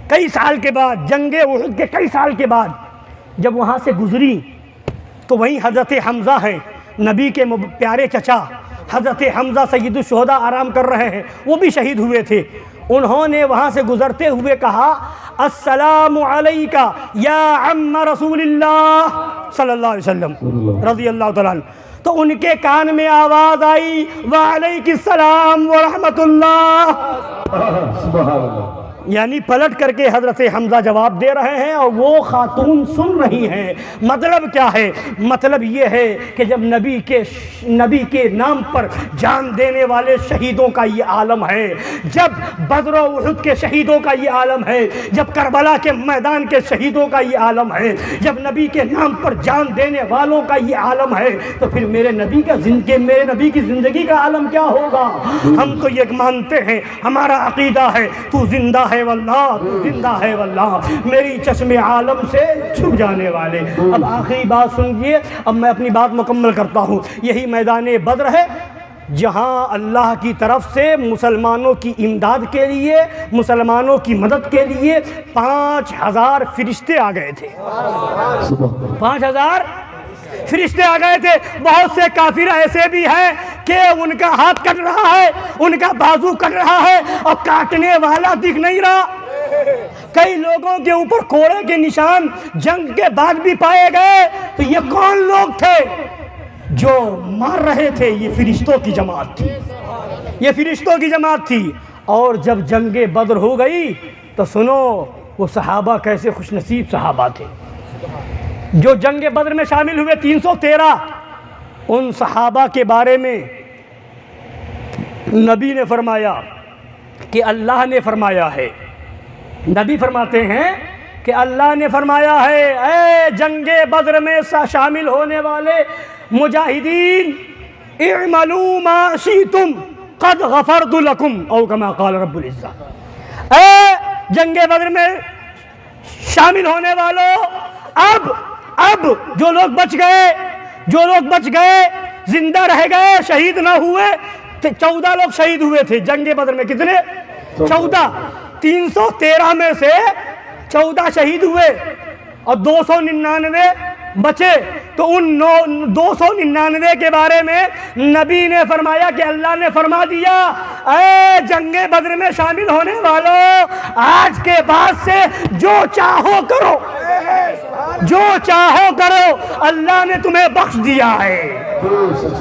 کئی سال کے بعد, جنگ احد کے کئی سال کے بعد جب وہاں سے گزری تو وہیں حضرت حمزہ ہیں, نبی کے پیارے چچا حضرت حمزہ سید الشہداء آرام کر رہے ہیں, وہ بھی شہید ہوئے تھے. انہوں نے وہاں سے گزرتے ہوئے کہا السلام علیکہ یا عم رسول اللہ صلی اللہ علیہ وسلم رضی اللہ تعالیٰ عنہ. تو ان کے کان میں آواز آئی وعلیکم السلام ورحمۃ اللہ. سبحان اللہ. یعنی پلٹ کر کے حضرت حمزہ جواب دے رہے ہیں اور وہ خاتون سن رہی ہیں. مطلب کیا ہے؟ مطلب یہ ہے کہ جب نبی کے نام پر جان دینے والے شہیدوں کا یہ عالم ہے, جب بدر و احد کے شہیدوں کا یہ عالم ہے, جب کربلا کے میدان کے شہیدوں کا یہ عالم ہے, جب نبی کے نام پر جان دینے والوں کا یہ عالم ہے, تو پھر میرے نبی کی زندگی کا عالم کیا ہوگا؟ ہم تو یہ مانتے ہیں, ہمارا عقیدہ ہے تو زندہ ہے واللہ, تو زندہ ہے واللہ, میری چشم عالم سے چھپ جانے والے. اب آخری بات سنیے, اب میں اپنی بات مکمل کرتا ہوں. یہی میدان بدر ہے جہاں اللہ کی طرف سے مسلمانوں کی امداد کے لیے, مسلمانوں کی مدد کے لیے 5000 فرشتے آ گئے تھے. 5000 فرشتے آ گئے تھے. بہت سے کافر ایسے بھی ہیں کہ ان کا ہاتھ کٹ رہا ہے, ان کا بازو کٹ رہا ہے اور کاٹنے والا دکھ نہیں رہا. کئی لوگوں کے اوپر کوڑے کے نشان جنگ کے بعد بھی پائے گئے. تو یہ کون لوگ تھے جو مار رہے تھے؟ یہ فرشتوں کی جماعت تھی, یہ فرشتوں کی جماعت تھی. اور جب جنگ بدر ہو گئی تو سنو وہ صحابہ کیسے خوش نصیب صحابہ تھے جو جنگ بدر میں شامل ہوئے. 313 ان صحابہ کے بارے میں نبی نے فرمایا کہ اللہ نے فرمایا ہے. نبی فرماتے ہیں کہ اللہ نے فرمایا ہے اے جنگ بدر میں شامل ہونے والے مجاہدین, اعملوا ما شئتم قد غفرت لکم او کما قال رب العزہ. اے جنگ بدر میں شامل ہونے والوں, اب جو لوگ بچ گئے زندہ رہ گئے, شہید نہ ہوئے, 14 لوگ شہید ہوئے تھے جنگ بدر میں. کتنے؟ 14. 313 میں سے 14 شہید ہوئے اور 299 بچے. تو ان 299 کے بارے میں نبی نے فرمایا کہ اللہ نے فرما دیا اے جنگ بدر میں شامل ہونے والوں, آج کے بعد سے جو چاہو کرو, جو چاہو کرو, اللہ نے تمہیں بخش دیا ہے.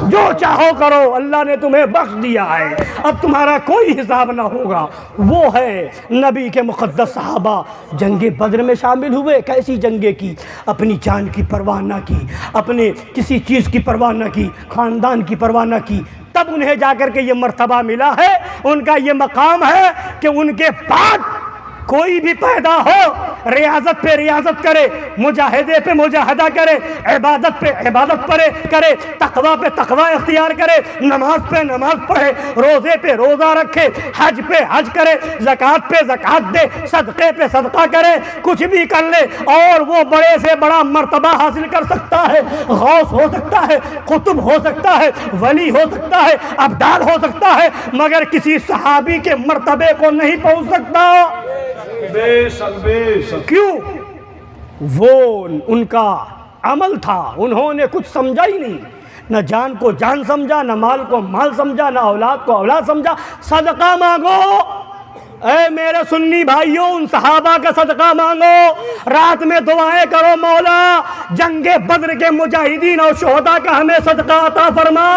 جو چاہو کرو, اللہ نے تمہیں بخش دیا ہے. اب تمہارا کوئی حساب نہ ہوگا. وہ ہے نبی کے مقدس صحابہ جنگ بدر میں شامل ہوئے. کیسی جنگیں کی؟ اپنی جان کی پرواہ نہ کی, اپنے کسی چیز کی پرواہ نہ کی, خاندان کی پرواہ نہ کی. تب انہیں جا کر کے یہ مرتبہ ملا ہے, ان کا یہ مقام ہے کہ ان کے بعد کوئی بھی پیدا ہو ریاضت پہ ریاضت کرے, مجاہدے پہ مجاہدہ کرے, عبادت پہ عبادت کرے, تقوی پہ تقوی اختیار کرے, نماز پہ نماز پڑھے, روزے پہ روزہ رکھے, حج پہ حج کرے, زکوٰۃ پہ زکوٰۃ دے, صدقے پہ صدقہ کرے, کچھ بھی کر لے اور وہ بڑے سے بڑا مرتبہ حاصل کر سکتا ہے. غوث ہو سکتا ہے, قطب ہو سکتا ہے, ولی ہو سکتا ہے, ابدال ہو سکتا ہے, مگر کسی صحابی کے مرتبے کو نہیں پہنچ سکتا. بے شک. کیوں؟ وہ ان کا عمل تھا، انہوں نے کچھ سمجھا ہی نہیں، نہ جان کو جان سمجھا، نہ مال کو مال سمجھا، نہ اولاد کو اولاد سمجھا۔ صدقہ مانگو، اے میرے سنی بھائیوں، ان صحابہ کا صدقہ مانگو، رات میں دعائیں کرو، مولا جنگ بدر کے مجاہدین اور شہداء کا ہمیں صدقہ عطا فرما،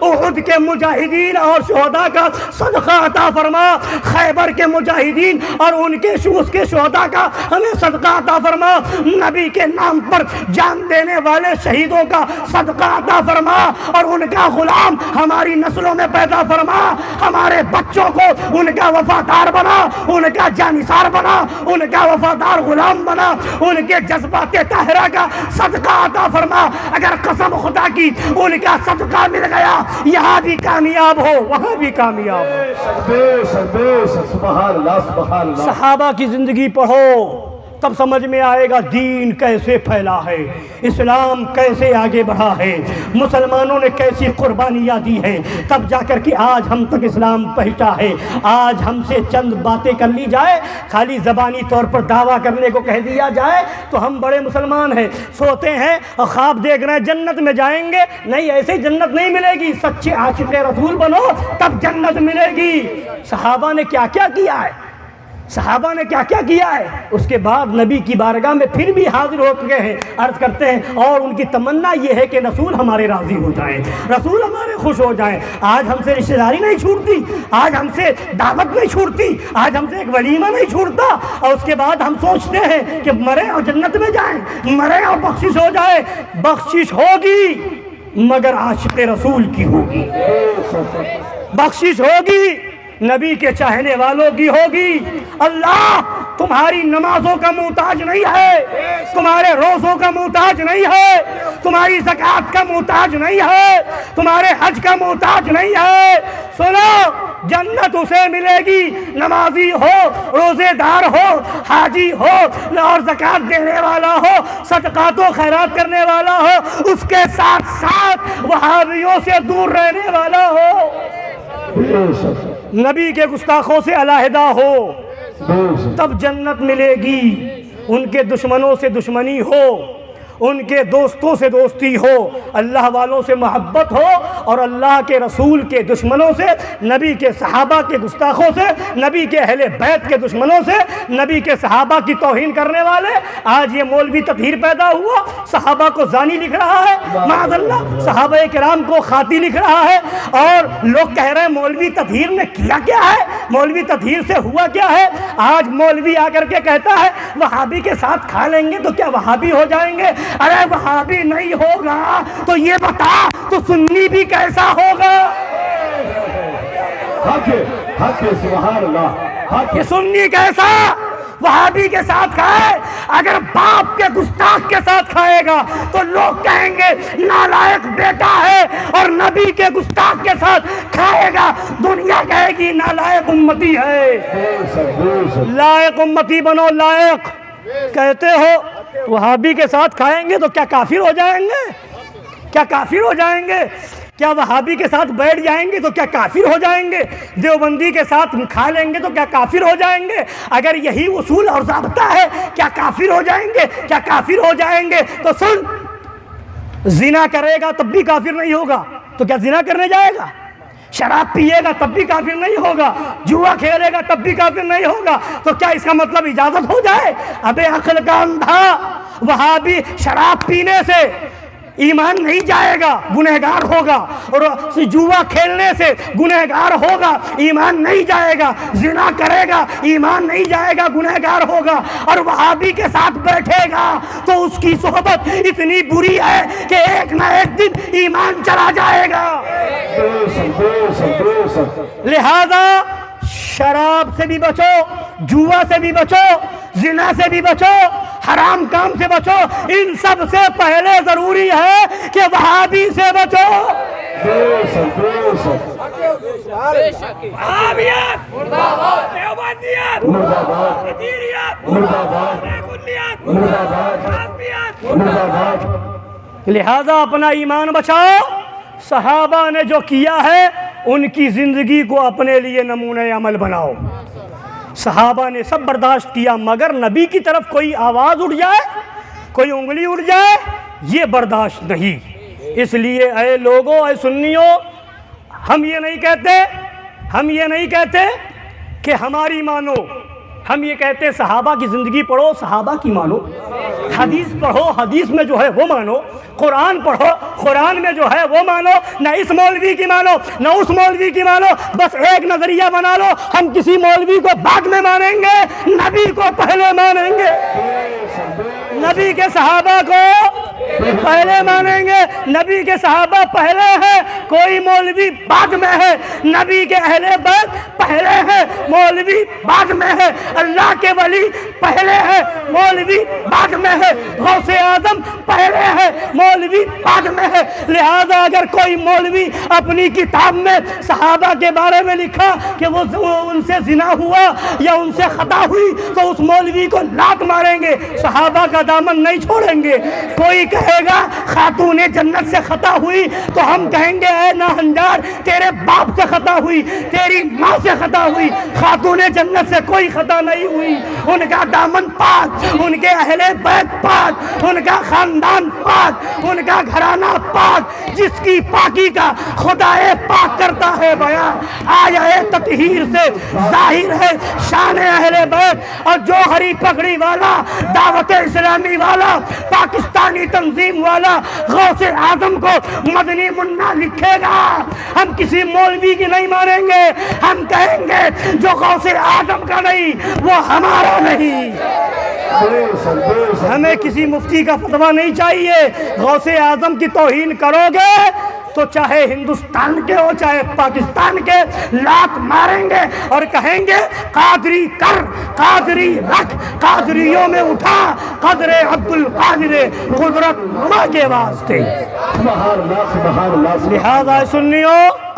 احد کے مجاہدین اور شہداء کا صدقہ عطا فرما، خیبر کے مجاہدین اور ان کے اس کے شہداء کا ہمیں صدقہ عطا فرما، نبی کے نام پر جان دینے والے شہیدوں کا صدقہ عطا فرما، اور ان کا غلام ہماری نسلوں میں پیدا فرما، ہمارے بچوں کو ان کا وفادار بنا، ان کا جانثار بنا، ان کا وفادار غلام بنا، ان کے جذبات طاہرہ کا صدقہ عطا فرما۔ اگر قسم خدا کی ان کا صدقہ مل گیا، یہاں بھی کامیاب ہو وہاں بھی کامیاب ہو۔ بے شک بے شک، سبحان اللہ سبحان اللہ۔ صحابہ کی زندگی پڑھو، تب سمجھ میں آئے گا دین کیسے پھیلا ہے، اسلام کیسے آگے بڑھا ہے، مسلمانوں نے کیسی قربانیاں دی ہیں، تب جا کر کے آج ہم تک اسلام پہنچا ہے۔ آج ہم سے چند باتیں کر لی جائے، خالی زبانی طور پر دعویٰ کرنے کو کہہ دیا جائے تو ہم بڑے مسلمان ہیں، سوتے ہیں اور خواب دیکھ رہے ہیں جنت میں جائیں گے، نہیں، ایسے جنت نہیں ملے گی، سچے عاشق رسول بنو تب جنت ملے گی۔ صحابہ نے کیا کیا کیا ہے، صحابہ نے کیا کیا کیا ہے، اس کے بعد نبی کی بارگاہ میں پھر بھی حاضر ہو چکے ہیں، عرض کرتے ہیں، اور ان کی تمنا یہ ہے کہ رسول ہمارے راضی ہو جائیں، رسول ہمارے خوش ہو جائیں۔ آج ہم سے رشتہ داری نہیں چھوٹتی، آج ہم سے دعوت نہیں چھوٹتی، آج ہم سے ایک ولیمہ نہیں چھوٹتا، اور اس کے بعد ہم سوچتے ہیں کہ مرے اور جنت میں جائیں، مرے اور بخشش ہو جائے۔ بخشش ہوگی مگر عاشق رسول کی ہوگی، بخشش ہوگی نبی کے چاہنے والوں کی ہوگی۔ اللہ تمہاری نمازوں کا محتاج نہیں ہے، تمہارے روزوں کا محتاج نہیں ہے، تمہاری زکوٰۃ کا محتاج نہیں ہے، تمہارے حج کا محتاج نہیں ہے۔ سنو، جنت اسے ملے گی نمازی ہو، روزے دار ہو، حاجی ہو اور زکوٰۃ دینے والا ہو، صدقات و خیرات کرنے والا ہو، اس کے ساتھ ساتھ وہابیوں سے دور رہنے والا ہو، نبی کے گستاخوں سے علیحدہ ہو، تب جنت ملے گی۔ ان کے دشمنوں سے دشمنی ہو، ان کے دوستوں سے دوستی ہو، اللہ والوں سے محبت ہو، اور اللہ کے رسول کے دشمنوں سے، نبی کے صحابہ کے گستاخوں سے، نبی کے اہل بیت کے دشمنوں سے، نبی کے صحابہ کی توہین کرنے والے۔ آج یہ مولوی تطہیر پیدا ہوا، صحابہ کو زانی لکھ رہا ہے، معاذ اللہ، صحابہ کرام کو خاطی لکھ رہا ہے، اور لوگ کہہ رہے ہیں مولوی تطہیر نے کیا کیا ہے، مولوی تطہیر سے ہوا کیا ہے۔ آج مولوی آ کر کے کہتا ہے وہابی کے ساتھ کھا لیں گے تو کیا وہابی ہو جائیں گے؟ ارے وہابی نہیں ہوگا تو یہ بتا تو سنی بھی کیسا ہوگا؟ حق سبحان اللہ۔ یہ سنی کیسا وہابی کے ساتھ کھائے؟ اگر باپ کے گستاخ کے ساتھ کھائے گا تو لوگ کہیں گے نالائق بیٹا ہے، اور نبی کے گستاخ کے ساتھ کھائے گا دنیا کہے گی نالائق امتی ہے۔ لائق امتی بنو، لائق۔ کہتے ہو وہابی کے ساتھ کھائیں گے تو کیا کافر ہو جائیں گے؟ کیا کافر ہو جائیں گے؟ کیا وہابی کے ساتھ بیٹھ جائیں گے تو کیا کافر ہو جائیں گے؟ دیوبندی کے ساتھ کھا لیں گے تو کیا کافر ہو جائیں گے؟ اگر یہی اصول اور ضابطہ ہے کیا کافر ہو جائیں گے؟ کیا کافر ہو جائیں گے؟ تو سن، زنا کرے گا تب بھی کافر نہیں ہوگا تو کیا زنا کرنے جائے گا؟ شراب پیے گا تب بھی کافر نہیں ہوگا، جوا کھیلے گا تب بھی کافر نہیں ہوگا، تو کیا اس کا مطلب اجازت ہو جائے؟ ابے عقل کا اندھا، وہابی شراب پینے سے ایمان نہیں جائے گا، گنہگار ہوگا، اور جوا کھیلنے سے گنہگار ہوگا، ایمان نہیں جائے گا، زنا کرے گا، ایمان نہیں جائے گا، گنہگار ہوگا، اور وہابی کے ساتھ بیٹھے گا تو اس کی صحبت اتنی بری ہے کہ ایک نہ ایک دن ایمان چلا جائے گا۔ لہذا شراب سے بھی بچو، جوا سے بھی بچو، زنا سے بھی بچو، حرام کام سے بچو، ان سب سے پہلے ضروری ہے کہ وہابی سے بچو۔ وہابیت دیوبندیت تطہیریت لہذا اپنا ایمان بچاؤ۔ صحابہ نے جو کیا ہے ان کی زندگی کو اپنے لیے نمونہ عمل بناؤ۔ صحابہ نے سب برداشت کیا، مگر نبی کی طرف کوئی آواز اٹھ جائے، کوئی انگلی اٹھ جائے، یہ برداشت نہیں۔ اس لیے اے لوگوں، اے سنیوں، ہم یہ نہیں کہتے کہ ہماری مانو، ہم یہ کہتے ہیں صحابہ کی زندگی پڑھو، صحابہ کی مانو، حدیث پڑھو، حدیث میں جو ہے وہ مانو، قرآن پڑھو، قرآن میں جو ہے وہ مانو، نہ اس مولوی کی مانو نہ اس مولوی کی مانو، بس ایک نظریہ بنا لو، ہم کسی مولوی کو بعد میں مانیں گے، نبی کو پہلے مانیں گے، نبی کے صحابہ کو پہلے مانیں گے، نبی کے صحابہ پہلے ہیں، کوئی مولوی بعد میں ہے، نبی کے اہل بیت پہلے ہیں، مولوی بعد میں ہے، اللہ کے ولی پہلے ہے، مولوی بعد میں ہے، غوث اعظم پہلے ہے، مولوی بعد میں ہے۔ لہذا اگر کوئی مولوی اپنی کتاب میں صحابہ کے بارے میں لکھا کہ وہ ان سے زنا ہوا یا ان سے خطا ہوئی تو اس مولوی کو لات ماریں گے، صحابہ کا دامن نہیں چھوڑیں گے۔ کوئی کہے گا خاتون جنت سے خطا ہوئی تو ہم کہیں گے اے ناہنجار، تیرے باپ سے خطا ہوئی، تیری ماں سے خطا ہوئی، خاتون جنت سے کوئی خطا نہیں ہوئی، ان کا دامن پاک، ان کے اہل بیت پاک، ان کا خاندان پاک، ان کا گھرانہ پاک، جس کی پاکی کا خدا پاک کرتا ہے بیان۔ آیہ تطہیر سے ظاہر ہے شان اہل بیت، اور جو ہری پگڑی والا، دعوت اسلامی والا، پاکستانی تنظیم والا غوث اعظم کو مدنی منا لکھے گا، ہم کسی مولوی کی نہیں مانیں گے، ہم کہیں گے جو غوث اعظم کا نہیں وہ ہمارا نہیں۔ ہمیں کسی مفتی کا فتویٰ نہیں چاہیے۔ غوث اعظم کی توہین کرو گے تو چاہے ہندوستان کے ہو چاہے پاکستان کے، لات ماریں گے اور کہیں گے قادری کر، قادری رکھ، قادریوں میں اٹھا قدر عبد القادر قدرت نما کے واسطے۔ لہذا سنیو،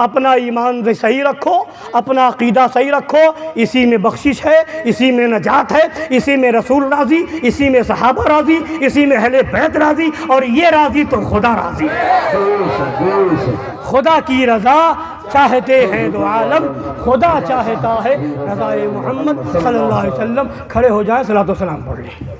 اپنا ایمان صحیح رکھو، اپنا عقیدہ صحیح رکھو، اسی میں بخشش ہے، اسی میں نجات ہے، اسی میں رسول راضی، اسی میں صحابہ راضی، اسی میں اہل بیت راضی، اور یہ راضی تو خدا راضی ہے۔ خدا کی رضا چاہتے ہیں دو عالم، خدا چاہتا ہے رضا محمد صلی اللہ علیہ وسلم۔ کھڑے ہو جائیں، صلاۃ و سلام پڑھ لیں۔